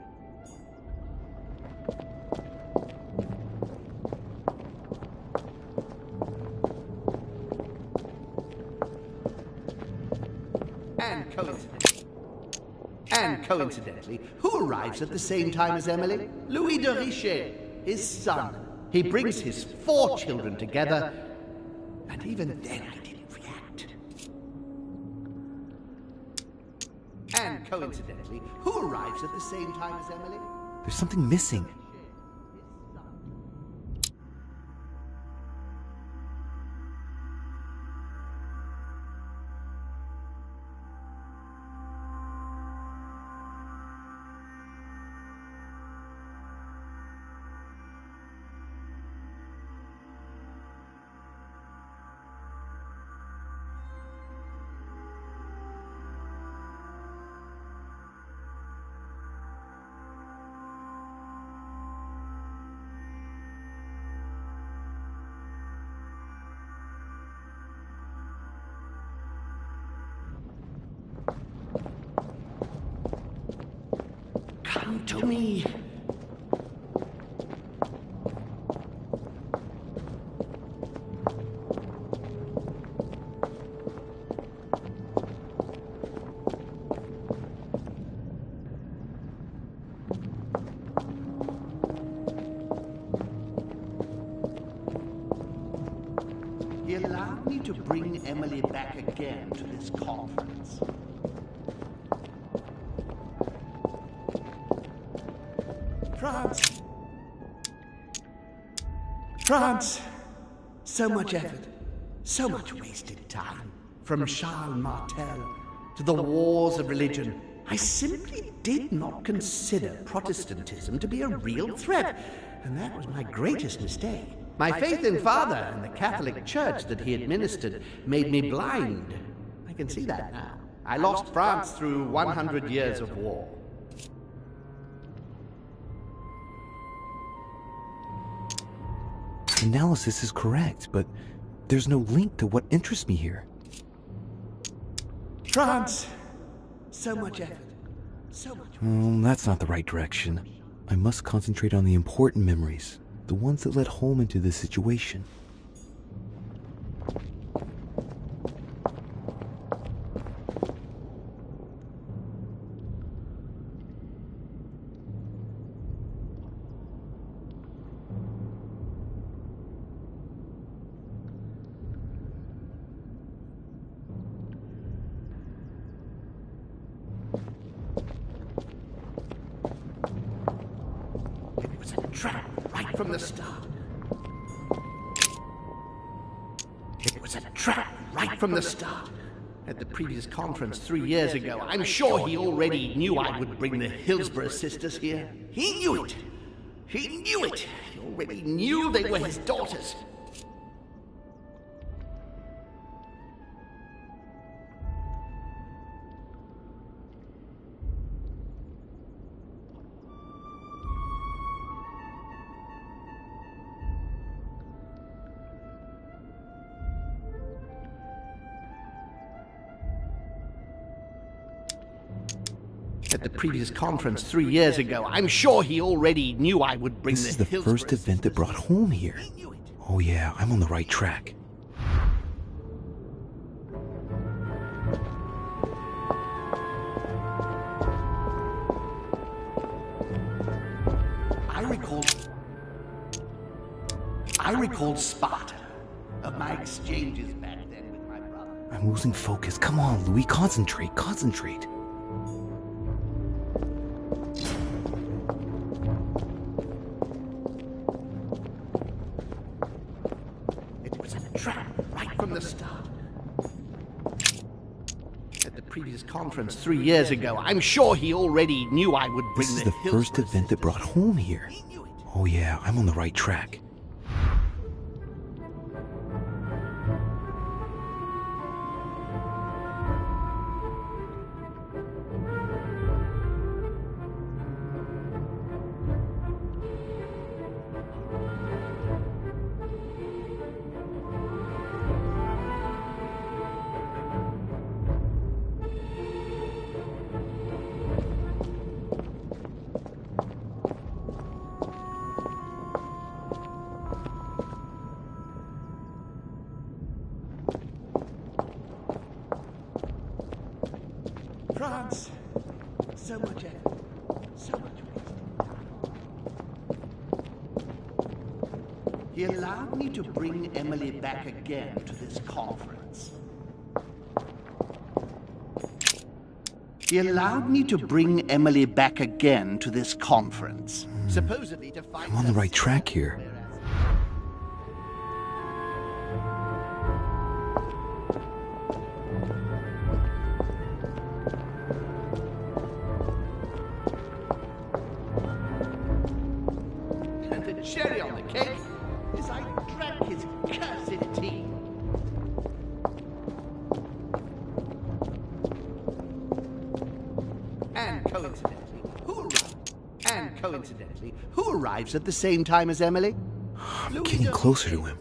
And coincidentally, who arrives at the same time as Emily? Louis de Richet, his son. He brings his 4 children together, and even then I didn't react. And coincidentally, who arrives at the same time as Emily? There's something missing. Come to me. He allowed me to bring Emily back again to this conference. France! So much effort, so much wasted time. From Charles Martel to the wars of religion, I simply did not consider Protestantism to be a real threat, and that was my greatest mistake. My faith in Father and the Catholic Church that he administered made me blind. I can see that now. I lost France through 100 years of war. Analysis is correct, but there's no link to what interests me here. France! So much effort, so much... That's not the right direction. I must concentrate on the important memories, the ones that led Holm into this situation. Trap right from the start. It was a trap right from the start. At the previous conference 3 years ago, I'm sure he already knew I would bring the Hillsborough sisters here. He knew it. He knew it. He already knew they were his daughters. At the previous conference 3 years ago, I'm sure he already knew I would bring This is the first event that brought Holm here. Oh yeah, I'm on the right track. I recalled Sparta of my exchanges back then with my brother. I'm losing focus. Come on, Louis, concentrate. It was a trap right from the start. At the previous conference 3 years ago, I'm sure he already knew I would bring This is the first event that brought Holm here. Oh yeah, I'm on the right track. France, so much effort, so much waste. He allowed me to bring Emily back again to this conference. Supposedly to find I'm on the right track here. And the cherry on the cake is I drank his cursed tea. And coincidentally, who arrives at the same time as Emily? I'm getting closer to him.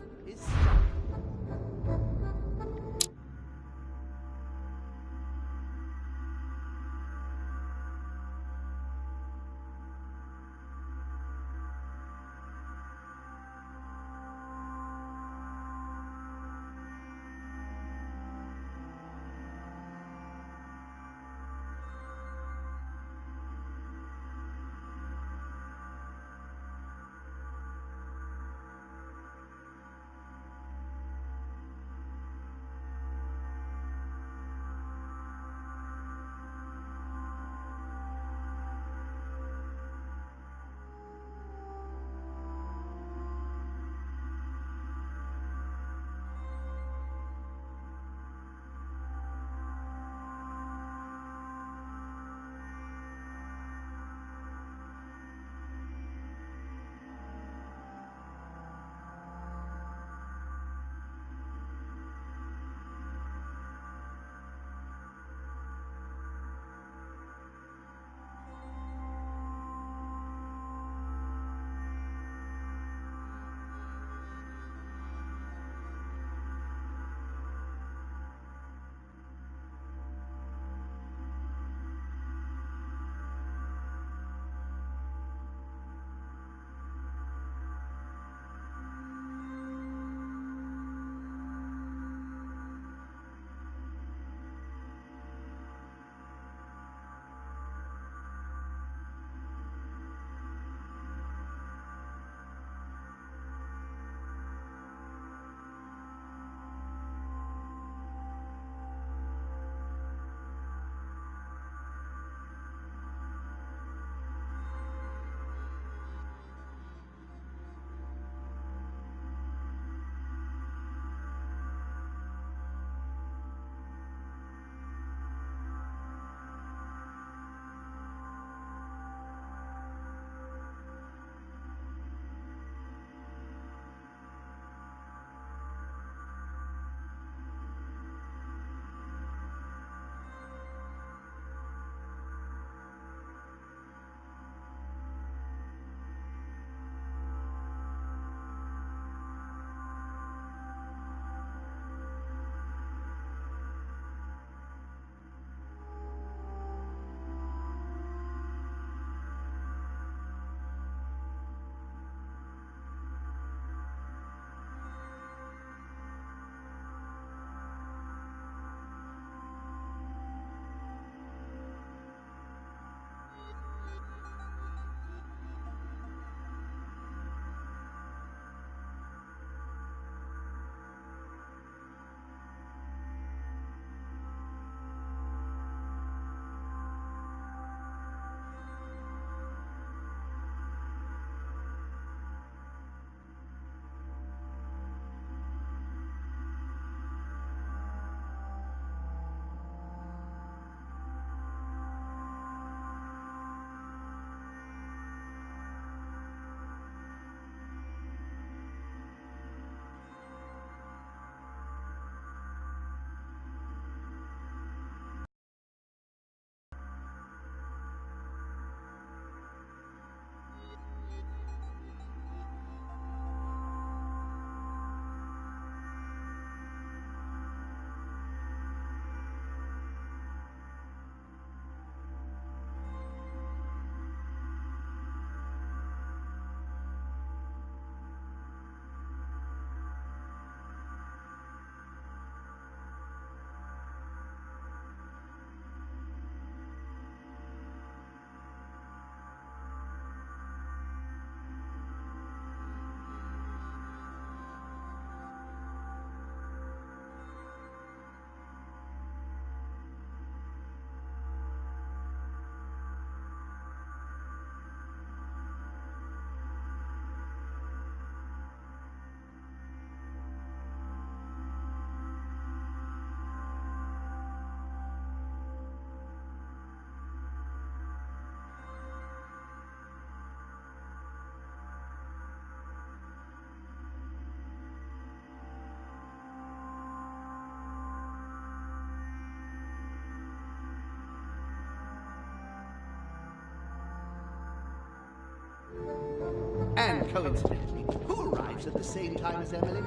And coincidentally, who arrives at the same time as Emily?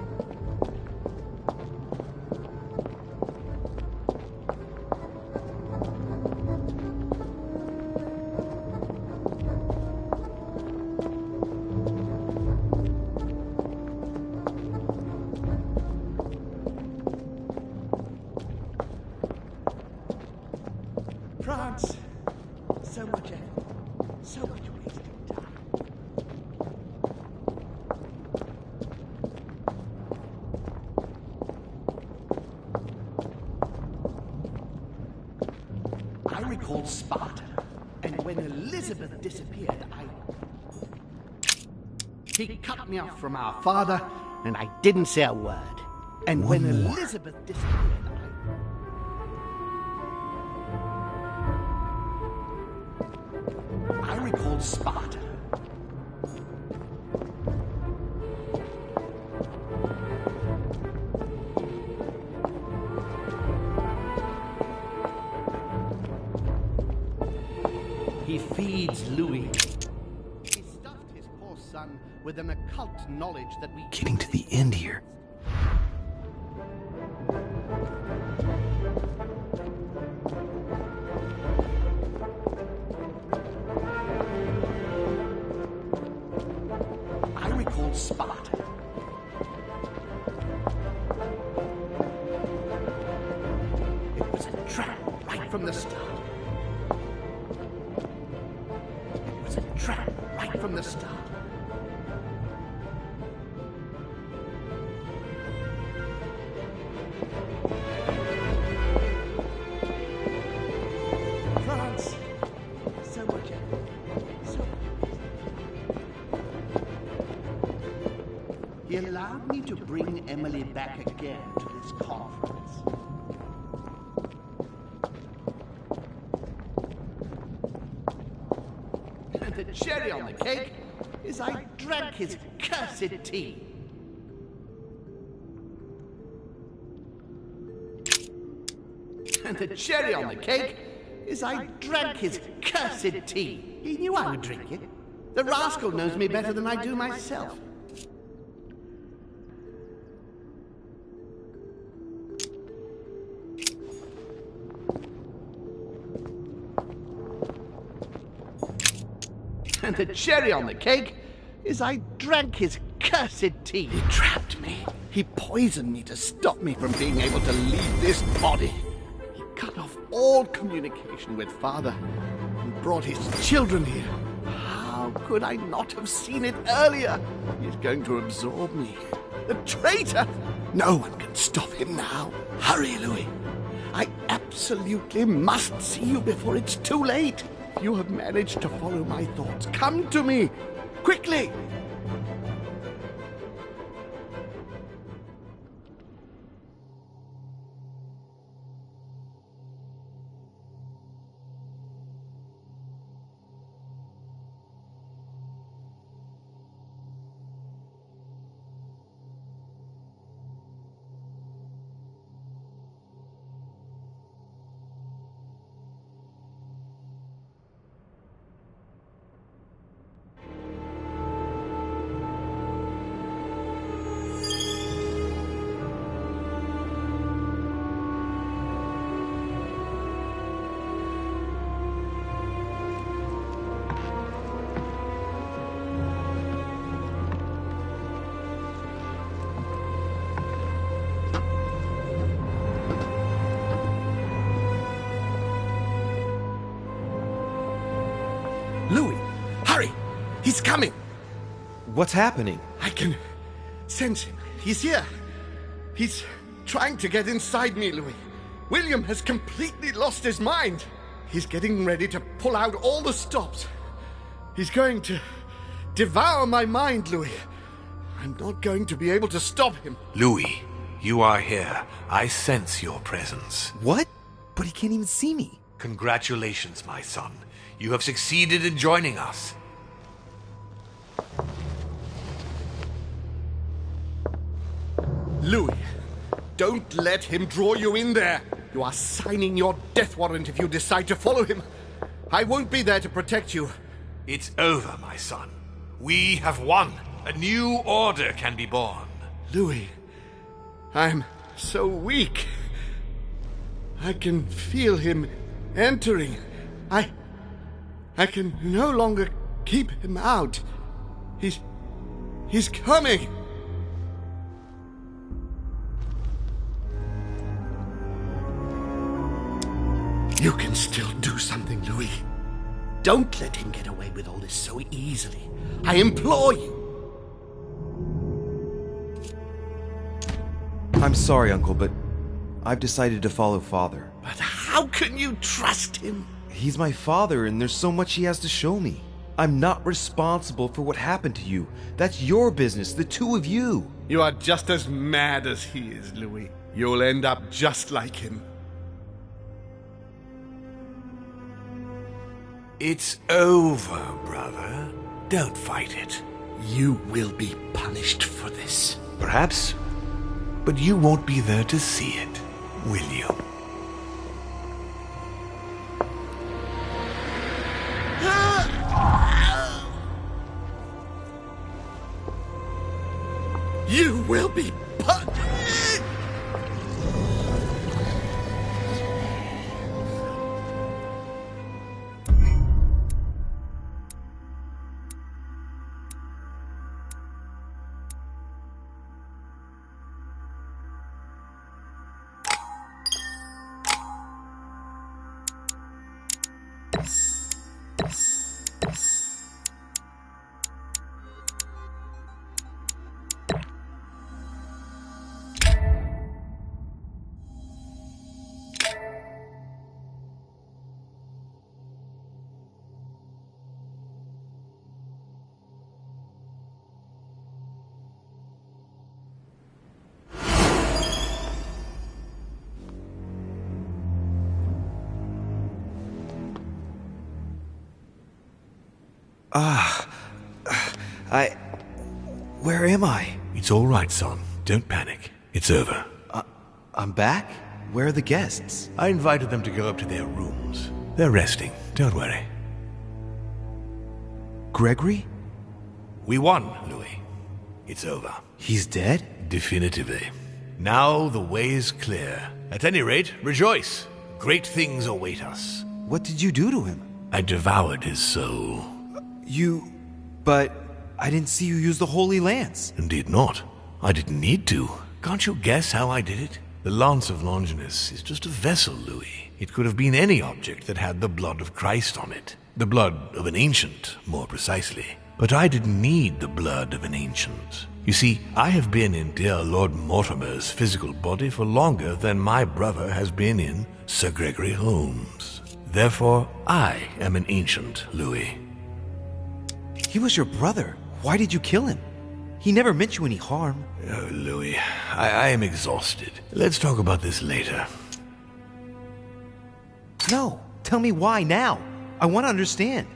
France. So much effort. So much wasted time. I recall Sparta, and when Elizabeth disappeared, He cut me off from our father, and I didn't say a word. And when Elizabeth disappeared, I recalled Sparta. He feeds Louis. He stuffed his poor son with an occult knowledge that we... Getting to the end here. I recalled Sparta. It was a trap right from the start. It was a trap right from the start. France. So much effort. So He allowed me to bring Emily back again to this conference. And the cherry on the cake is I drank his cursed tea. And the cherry on the cake is I drank his cursed tea. He knew I would drink it. The rascal knows me better than I do myself. And the cherry on the cake is I drank his cursed tea. He trapped me. He poisoned me to stop me from being able to leave this body. He cut off all communication with Father and brought his children here. How could I not have seen it earlier? He's going to absorb me. The traitor! No one can stop him now. Hurry, Louis. I absolutely must see you before it's too late. You have managed to follow my thoughts. Come to me! Quickly! Louis, hurry! He's coming! What's happening? I can sense him. He's here. He's trying to get inside me, Louis. William has completely lost his mind. He's getting ready to pull out all the stops. He's going to devour my mind, Louis. I'm not going to be able to stop him. Louis, you are here. I sense your presence. What? But he can't even see me. Congratulations, my son. You have succeeded in joining us. Louis, don't let him draw you in there. You are signing your death warrant if you decide to follow him. I won't be there to protect you. It's over, my son. We have won. A new order can be born. Louis, I'm so weak. I can feel him entering. I can no longer keep him out. He's coming. You can still do something, Louis. Don't let him get away with all this so easily. I implore you. I'm sorry, Uncle, but I've decided to follow Father. But how can you trust him? He's my father, and there's so much he has to show me. I'm not responsible for what happened to you. That's your business, the two of you. You are just as mad as he is, Louis. You'll end up just like him. It's over, brother. Don't fight it. You will be punished for this. Perhaps, but you won't be there to see it, will you? You will be punished. Where am I? It's all right, son. Don't panic. It's over. I'm back? Where are the guests? I invited them to go up to their rooms. They're resting. Don't worry. Gregory? We won, Louis. It's over. He's dead? Definitively. Now the way is clear. At any rate, rejoice. Great things await us. What did you do to him? I devoured his soul. But I didn't see you use the Holy Lance. Indeed not. I didn't need to. Can't you guess how I did it? The Lance of Longinus is just a vessel, Louis. It could have been any object that had the blood of Christ on it. The blood of an ancient, more precisely. But I didn't need the blood of an ancient. You see, I have been in dear Lord Mortimer's physical body for longer than my brother has been in Sir Gregory Holmes. Therefore, I am an ancient, Louis. He was your brother. Why did you kill him? He never meant you any harm. Oh, Louis, I am exhausted. Let's talk about this later. No, tell me why now. I want to understand.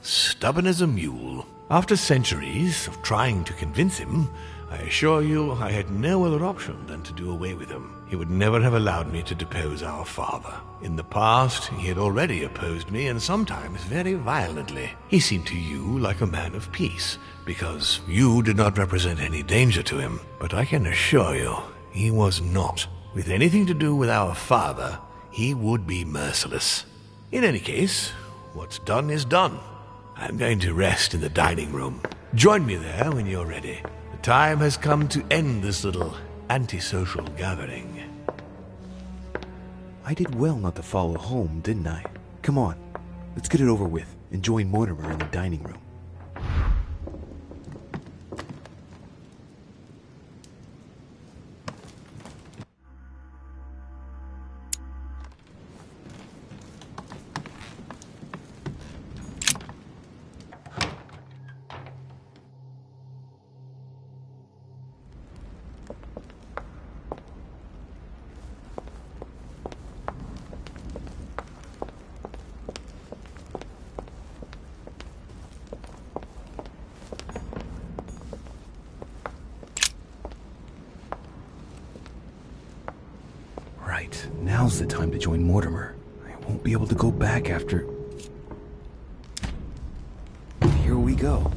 Stubborn as a mule. After centuries of trying to convince him, I assure you I had no other option than to do away with him. He would never have allowed me to depose our father. In the past, he had already opposed me, and sometimes very violently. He seemed to you like a man of peace, because you did not represent any danger to him. But I can assure you, he was not. With anything to do with our father, he would be merciless. In any case, what's done is done. I'm going to rest in the dining room. Join me there when you're ready. The time has come to end this little antisocial gathering. I did well not to follow home, didn't I? Come on, let's get it over with and join Mortimer in the dining room. Right, now's the time to join Mortimer. I won't be able to go back after... Here we we go?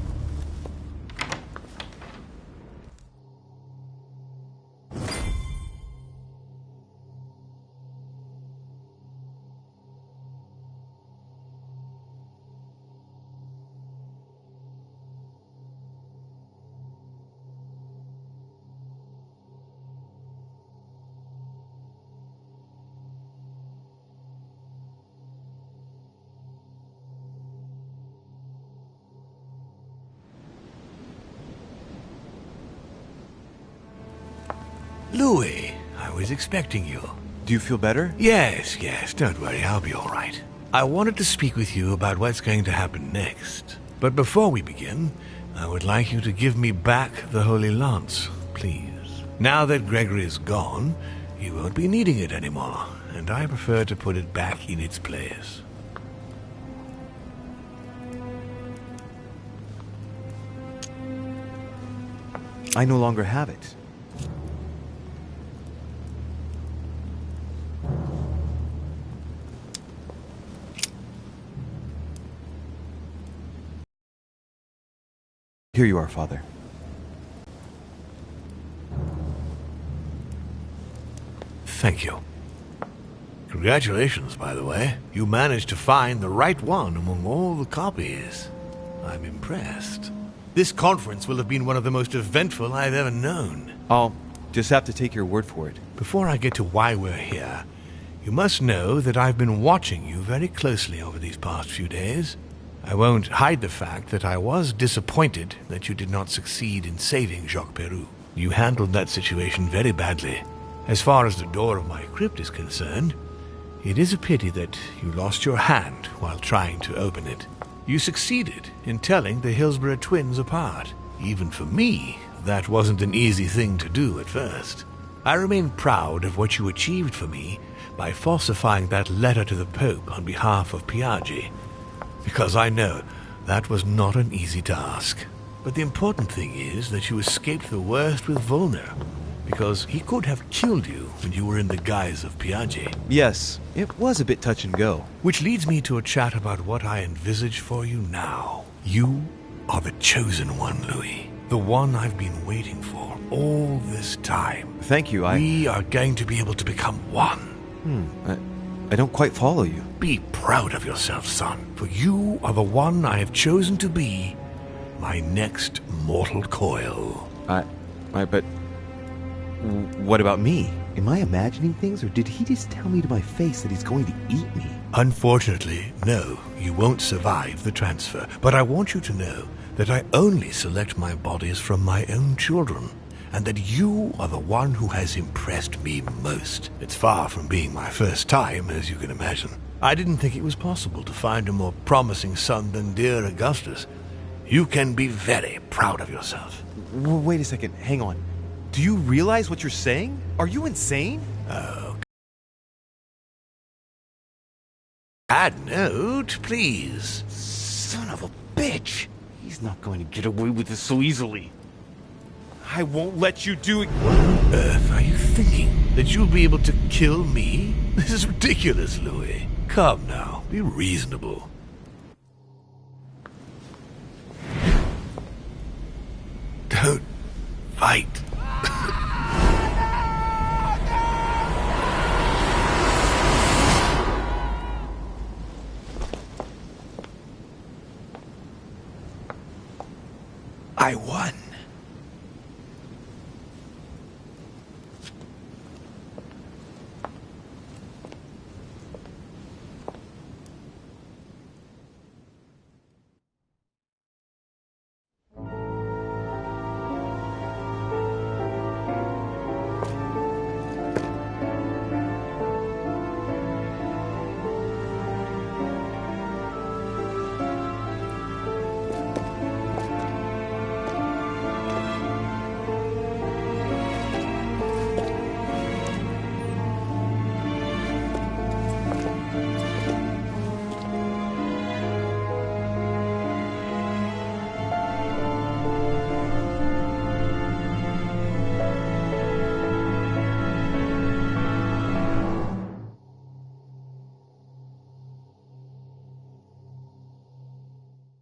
Louis, I was expecting you. Do you feel better? Yes, don't worry, I'll be all right. I wanted to speak with you about what's going to happen next. But before we begin, I would like you to give me back the Holy Lance, please. Now that Gregory is gone, you won't be needing it anymore, and I prefer to put it back in its place. I no longer have it. Here you are, Father. Thank you. Congratulations, by the way. You managed to find the right one among all the copies. I'm impressed. This conference will have been one of the most eventful I've ever known. I'll just have to take your word for it. Before I get to why we're here, you must know that I've been watching you very closely over these past few days. I won't hide the fact that I was disappointed that you did not succeed in saving Jacques Peroux. You handled that situation very badly. As far as the door of my crypt is concerned, it is a pity that you lost your hand while trying to open it. You succeeded in telling the Hillsborough twins apart. Even for me, that wasn't an easy thing to do at first. I remain proud of what you achieved for me by falsifying that letter to the Pope on behalf of Piaggi, because I know that was not an easy task. But the important thing is that you escaped the worst with Volner, because he could have killed you when you were in the guise of Piaggi. Yes, it was a bit touch and go. Which leads me to a chat about what I envisage for you now. You are the chosen one, Louis. The one I've been waiting for all this time. Thank you, We are going to be able to become one. I don't quite follow you. Be proud of yourself, son, for you are the one I have chosen to be my next mortal coil. But what about me? Am I imagining things, or did he just tell me to my face that he's going to eat me? Unfortunately, no, you won't survive the transfer. But I want you to know that I only select my bodies from my own children, and that you are the one who has impressed me most. It's far from being my first time, as you can imagine. I didn't think it was possible to find a more promising son than dear Augustus. You can be very proud of yourself. Wait a second, hang on. Do you realize what you're saying? Are you insane? Oh. Add note, please. Son of a bitch! He's not going to get away with this so easily. I won't let you do it. What on earth are you thinking? That you'll be able to kill me? This is ridiculous, Louis. Come now, be reasonable. Don't fight. I won.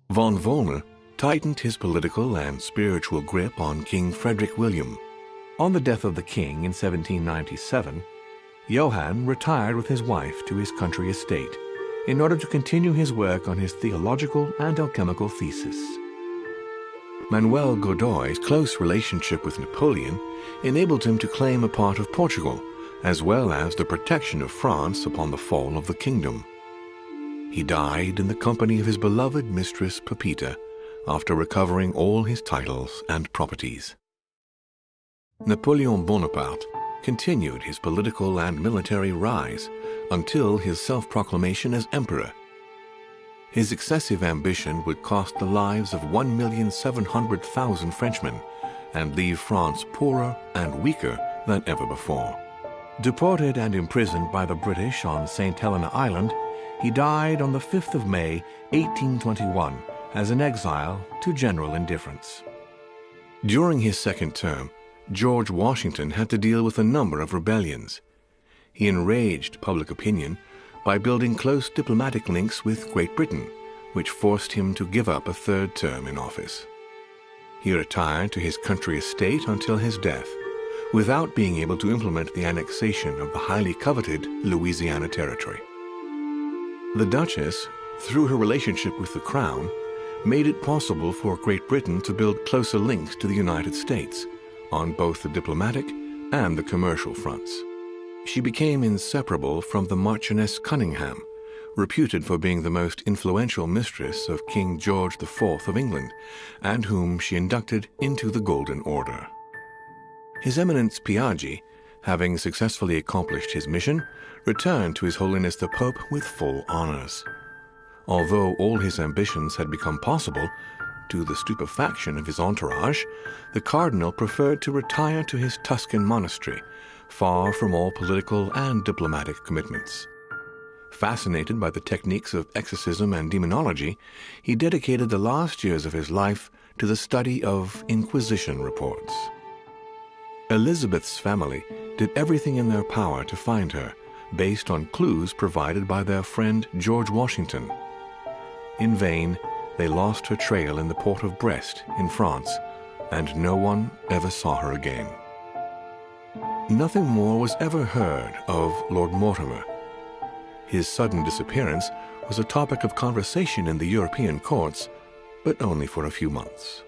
Von Volner? tightened his political and spiritual grip on King Frederick William. On the death of the king in 1797, Johann retired with his wife to his country estate in order to continue his work on his theological and alchemical thesis. Manuel Godoy's close relationship with Napoleon enabled him to claim a part of Portugal, as well as the protection of France upon the fall of the kingdom. He died in the company of his beloved mistress Pepita after recovering all his titles and properties. Napoleon Bonaparte continued his political and military rise until his self-proclamation as emperor. His excessive ambition would cost the lives of 1,700,000 Frenchmen and leave France poorer and weaker than ever before. Deported and imprisoned by the British on St. Helena Island, he died on the 5th of May, 1821, as an exile to general indifference. During his second term, George Washington had to deal with a number of rebellions. He enraged public opinion by building close diplomatic links with Great Britain, which forced him to give up a third term in office. He retired to his country estate until his death, without being able to implement the annexation of the highly coveted Louisiana Territory. The Duchess, through her relationship with the Crown, made it possible for Great Britain to build closer links to the United States on both the diplomatic and the commercial fronts. She became inseparable from the Marchioness Cunningham, reputed for being the most influential mistress of King George IV of England, and whom she inducted into the Golden Order. His Eminence Piaggi, having successfully accomplished his mission, returned to His Holiness the Pope with full honors. Although all his ambitions had become possible, to the stupefaction of his entourage, the cardinal preferred to retire to his Tuscan monastery, far from all political and diplomatic commitments. Fascinated by the techniques of exorcism and demonology, he dedicated the last years of his life to the study of Inquisition reports. Elizabeth's family did everything in their power to find her, based on clues provided by their friend George Washington. In vain, they lost her trail in the port of Brest in France, and no one ever saw her again. Nothing more was ever heard of Lord Mortimer. His sudden disappearance was a topic of conversation in the European courts, but only for a few months.